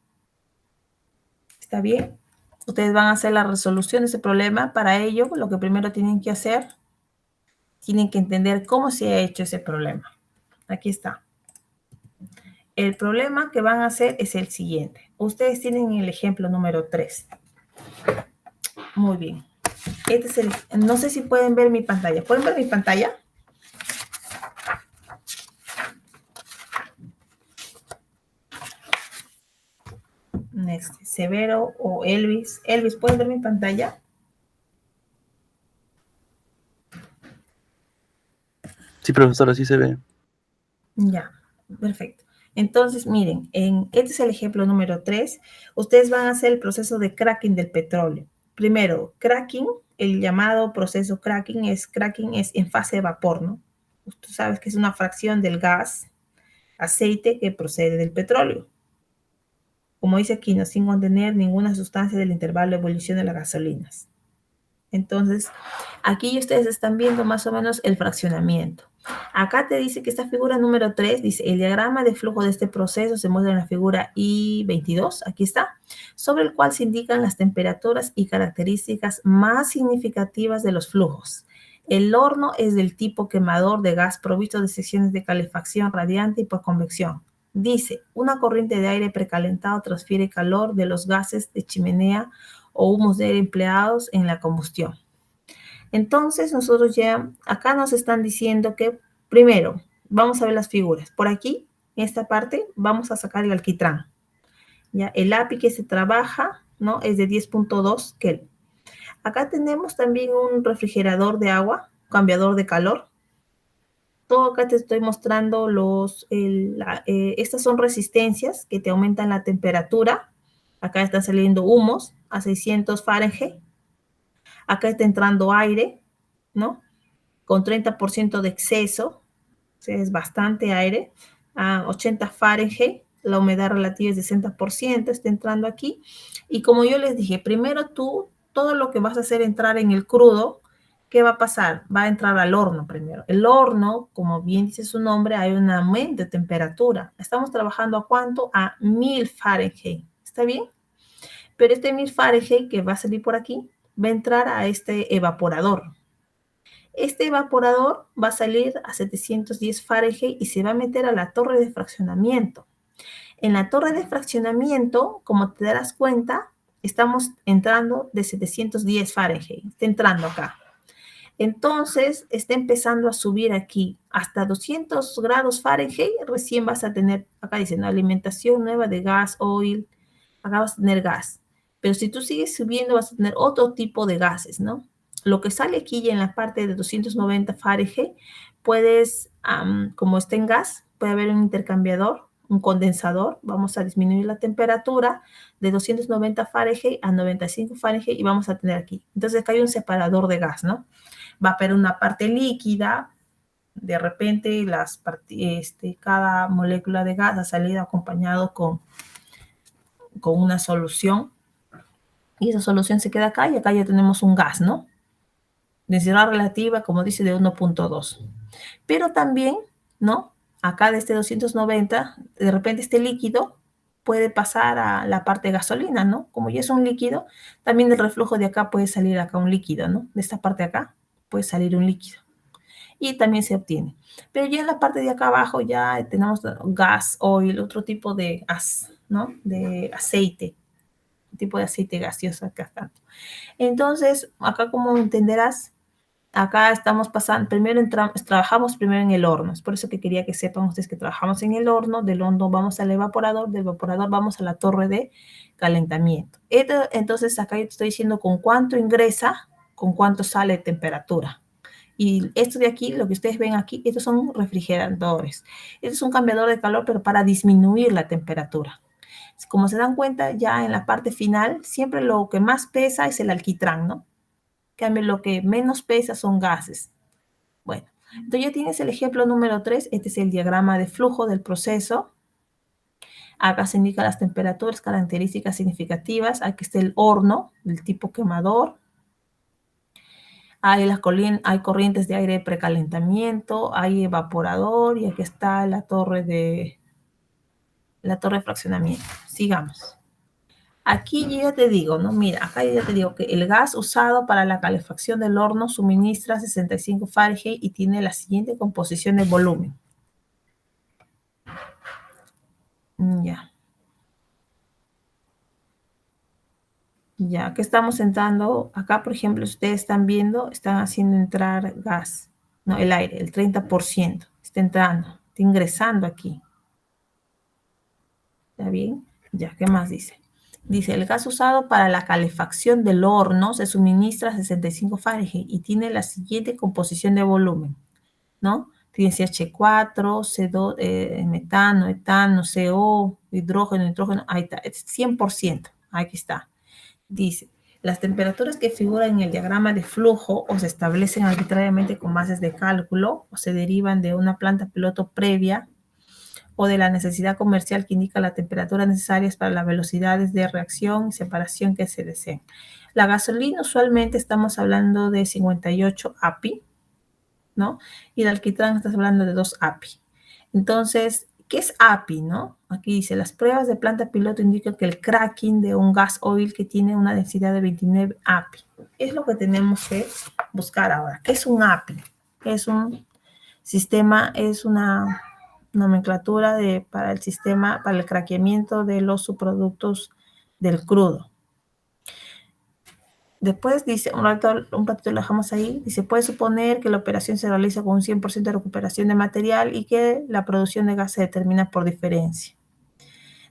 ¿Está bien? Ustedes van a hacer la resolución de ese problema. Para ello, lo que primero tienen que hacer, tienen que entender cómo se ha hecho ese problema. Aquí está. El problema que van a hacer es el siguiente. Ustedes tienen el ejemplo número 3. Muy bien. Este es no sé si pueden ver mi pantalla. ¿Pueden ver mi pantalla? Severo o Elvis. Elvis, ¿puedes ver mi pantalla? Sí, profesora, sí se ve. Ya, perfecto. Entonces, miren, este es el ejemplo número 3. Ustedes van a hacer el proceso de cracking del petróleo. Primero, cracking, el llamado proceso cracking es en fase de vapor, ¿no? Tú sabes que es una fracción del gas, aceite que procede del petróleo. Como dice aquí, ¿no? Sin contener ninguna sustancia del intervalo de ebullición de las gasolinas. Entonces, aquí ustedes están viendo más o menos el fraccionamiento. Acá te dice que esta figura número 3 dice, el diagrama de flujo de este proceso se muestra en la figura I22, aquí está, sobre el cual se indican las temperaturas y características más significativas de los flujos. El horno es del tipo quemador de gas provisto de secciones de calefacción radiante y por convección. Dice, una corriente de aire precalentado transfiere calor de los gases de chimenea o humos de aire empleados en la combustión. Entonces, nosotros ya, acá nos están diciendo que, primero, vamos a ver las figuras. Por aquí, en esta parte, vamos a sacar el alquitrán. Ya, el API que se trabaja, ¿no? Es de 10.2 Kelvin. Acá tenemos también un refrigerador de agua, cambiador de calor. Todo acá te estoy mostrando estas son resistencias que te aumentan la temperatura. Acá están saliendo humos a 600 Fahrenheit. Acá está entrando aire, ¿no? Con 30% de exceso, o sea, es bastante aire. A 80 Fahrenheit, la humedad relativa es de 60%, está entrando aquí. Y como yo les dije, primero tú, todo lo que vas a hacer entrar en el crudo, ¿qué va a pasar? Va a entrar al horno primero. El horno, como bien dice su nombre, hay un aumento de temperatura. Estamos trabajando ¿a cuánto? A 1000 Fahrenheit. ¿Está bien? Pero este 1000 Fahrenheit que va a salir por aquí, va a entrar a este evaporador. Este evaporador va a salir a 710 Fahrenheit y se va a meter a la torre de fraccionamiento. En la torre de fraccionamiento, como te darás cuenta, estamos entrando de 710 Fahrenheit. Está entrando acá. Entonces, está empezando a subir aquí hasta 200 grados Fahrenheit. Recién vas a tener, acá dice, ¿no? Alimentación nueva de gas, oil. Acá vas a tener gas. Pero si tú sigues subiendo, vas a tener otro tipo de gases, ¿no? Lo que sale aquí ya en la parte de 290 Fahrenheit, puedes, como está en gas, puede haber un intercambiador, un condensador. Vamos a disminuir la temperatura de 290 Fahrenheit a 95 Fahrenheit y vamos a tener aquí. Entonces acá hay un separador de gas, ¿no? Va a haber una parte líquida. De repente, cada molécula de gas ha salido acompañado con una solución. Y esa solución se queda acá y acá ya tenemos un gas, ¿no? Densidad relativa, como dice, de 1.2. Pero también, ¿no? Acá de este 290, de repente este líquido puede pasar a la parte de gasolina, ¿no? Como ya es un líquido, también del reflujo de acá puede salir acá un líquido, ¿no? De esta parte de acá puede salir un líquido. Y también se obtiene. Pero ya en la parte de acá abajo ya tenemos gas, oil, otro tipo de gas, ¿no? De aceite, tipo de aceite gaseoso acá tanto. Entonces, acá como entenderás, acá estamos pasando, trabajamos primero en el horno. Es por eso que quería que sepan ustedes que trabajamos en el horno, del horno vamos al evaporador, del evaporador vamos a la torre de calentamiento. Entonces, acá yo te estoy diciendo con cuánto ingresa, con cuánto sale de temperatura. Y esto de aquí, lo que ustedes ven aquí, estos son refrigeradores. Este es un cambiador de calor, pero para disminuir la temperatura. Como se dan cuenta, ya en la parte final, siempre lo que más pesa es el alquitrán, ¿no? En cambio, lo que menos pesa son gases. Bueno, entonces ya tienes el ejemplo número 3. Este es el diagrama de flujo del proceso. Acá se indican las temperaturas, características significativas. Aquí está el horno, del tipo quemador. Hay corrientes de aire de precalentamiento, hay evaporador y aquí está la torre de fraccionamiento. Sigamos. Aquí yo ya te digo, ¿no? Mira, acá yo ya te digo que el gas usado para la calefacción del horno suministra 65 Fahrenheit y tiene la siguiente composición de volumen. Ya. Ya, que estamos entrando, acá por ejemplo, ustedes están viendo, están haciendo entrar gas, ¿no? El aire, el 30%, está entrando, está ingresando aquí. ¿Está bien? Ya, ¿qué más dice? Dice, el gas usado para la calefacción del horno se suministra a 65 Fahrenheit y tiene la siguiente composición de volumen, ¿no? Tiene CH4, CO, metano, etano, CO, hidrógeno, nitrógeno, ahí está, es 100%, aquí está. Dice, las temperaturas que figuran en el diagrama de flujo o se establecen arbitrariamente con bases de cálculo o se derivan de una planta piloto previa o de la necesidad comercial que indica la temperatura necesarias para las velocidades de reacción y separación que se deseen. La gasolina usualmente estamos hablando de 58 API, ¿no? Y el alquitrán estás hablando de 2 API. Entonces, ¿qué es API, no? Aquí dice, las pruebas de planta piloto indican que el cracking de un gas oil que tiene una densidad de 29 API. Es lo que tenemos que buscar ahora. ¿Qué es un API? Es un sistema, es una nomenclatura para el sistema, para el craqueamiento de los subproductos del crudo. Después dice, un ratito lo dejamos ahí, dice, puede suponer que la operación se realiza con un 100% de recuperación de material y que la producción de gas se determina por diferencia.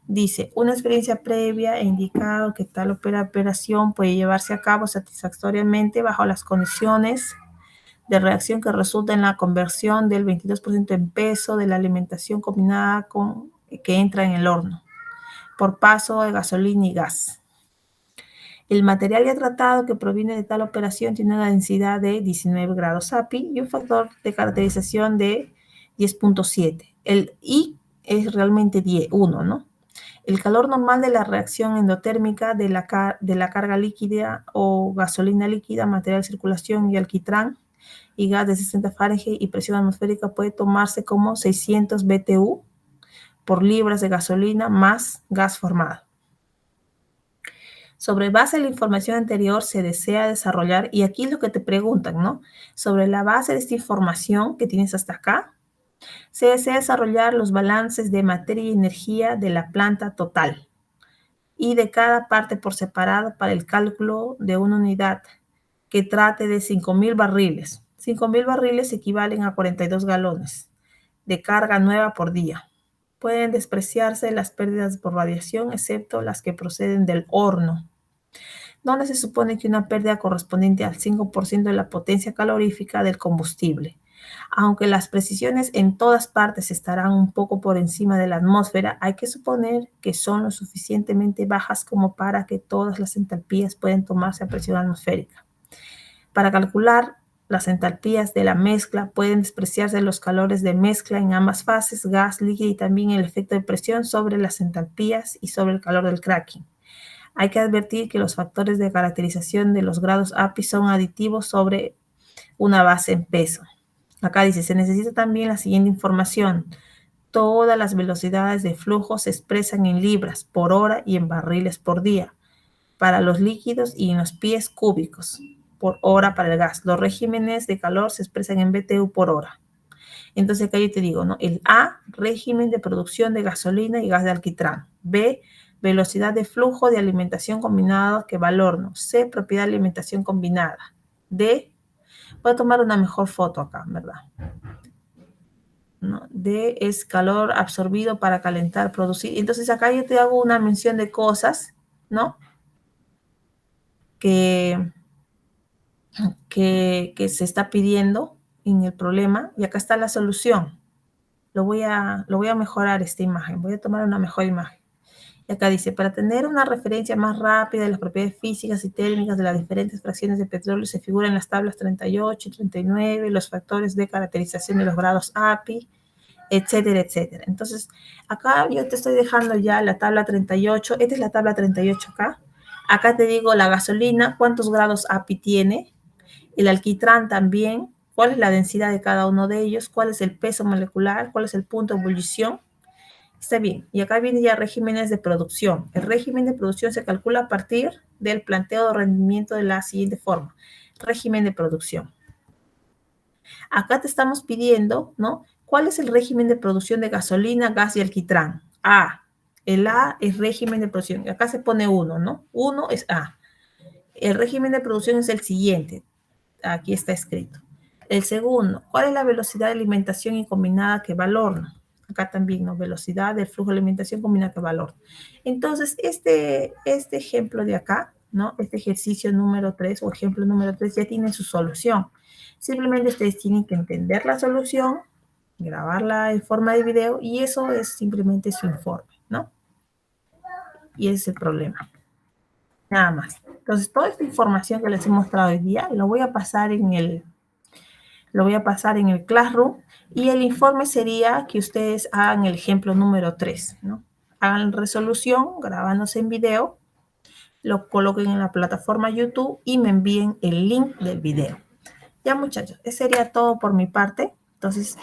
Dice, una experiencia previa ha indicado que tal operación puede llevarse a cabo satisfactoriamente bajo las condiciones de reacción que resulta en la conversión del 22% en peso de la alimentación combinada que entra en el horno, por paso de gasolina y gas. El material ya tratado que proviene de tal operación tiene una densidad de 19 grados API y un factor de caracterización de 10.7. El I es realmente 1, ¿no? El calor normal de la reacción endotérmica de la carga líquida o gasolina líquida, material de circulación y alquitrán y gas de 60 Fahrenheit y presión atmosférica puede tomarse como 600 BTU por libras de gasolina más gas formado. Sobre base de la información anterior se desea desarrollar, y aquí es lo que te preguntan, ¿no? Sobre la base de esta información que tienes hasta acá, se desea desarrollar los balances de materia y energía de la planta total y de cada parte por separado para el cálculo de una unidad que trate de 5.000 barriles. 5.000 barriles equivalen a 42 galones de carga nueva por día. Pueden despreciarse las pérdidas por radiación, excepto las que proceden del horno, donde se supone que una pérdida correspondiente al 5% de la potencia calorífica del combustible. Aunque las precisiones en todas partes estarán un poco por encima de la atmósfera, hay que suponer que son lo suficientemente bajas como para que todas las entalpías pueden tomarse a presión atmosférica. Para calcular las entalpías de la mezcla pueden despreciarse los calores de mezcla en ambas fases, gas, líquido y también el efecto de presión sobre las entalpías y sobre el calor del cracking. Hay que advertir que los factores de caracterización de los grados API son aditivos sobre una base en peso. Acá dice, se necesita también la siguiente información. Todas las velocidades de flujo se expresan en libras por hora y en barriles por día para los líquidos y en los pies cúbicos por hora para el gas. Los regímenes de calor se expresan en BTU por hora. Entonces acá yo te digo, ¿no? El A, régimen de producción de gasolina y gas de alquitrán. B, velocidad de flujo de alimentación combinada que va al horno. C, propiedad de alimentación combinada. D, voy a tomar una mejor foto acá, ¿verdad? ¿No? D es calor absorbido para calentar, producir. Entonces acá yo te hago una mención de cosas, ¿no? Que se está pidiendo en el problema, y acá está la solución. Lo voy a mejorar esta imagen, voy a tomar una mejor imagen. Y acá dice, para tener una referencia más rápida de las propiedades físicas y térmicas de las diferentes fracciones de petróleo, se figuran las tablas 38 y 39, los factores de caracterización de los grados API, etcétera, etcétera. Entonces, acá yo te estoy dejando ya la tabla 38, esta es la tabla 38 acá. Acá te digo la gasolina, cuántos grados API tiene, el alquitrán también, cuál es la densidad de cada uno de ellos, cuál es el peso molecular, cuál es el punto de ebullición. Está bien. Y acá viene ya regímenes de producción. El régimen de producción se calcula a partir del planteo de rendimiento de la siguiente forma. Régimen de producción. Acá te estamos pidiendo, ¿no? ¿Cuál es el régimen de producción de gasolina, gas y alquitrán? A. El A es régimen de producción. Acá se pone 1, ¿no? 1 es A. El régimen de producción es el siguiente. Aquí está escrito. El segundo, ¿cuál es la velocidad de alimentación y combinada que va al horno? Acá también, ¿no? Velocidad del flujo de alimentación combinada con valor. Entonces, este ejemplo de acá, ¿no? Este ejercicio número 3 o ejemplo número 3 ya tiene su solución. Simplemente ustedes tienen que entender la solución, grabarla en forma de video y eso es simplemente su informe, ¿no? Y ese es el problema. Nada más. Entonces, toda esta información que les he mostrado hoy día lo voy a pasar en el Classroom y el informe sería que ustedes hagan el ejemplo número 3, ¿no? Hagan resolución, grabándose en video, lo coloquen en la plataforma YouTube y me envíen el link del video. Ya, muchachos, eso sería todo por mi parte. Entonces,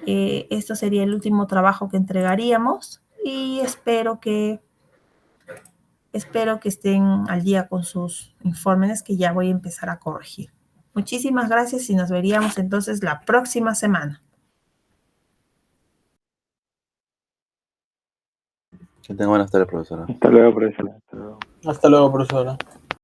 esto sería el último trabajo que entregaríamos y espero que estén al día con sus informes que ya voy a empezar a corregir. Muchísimas gracias y nos veríamos entonces la próxima semana. Que tenga buenas tardes, profesora. Hasta luego, profesor. Hasta luego. Hasta luego, profesora.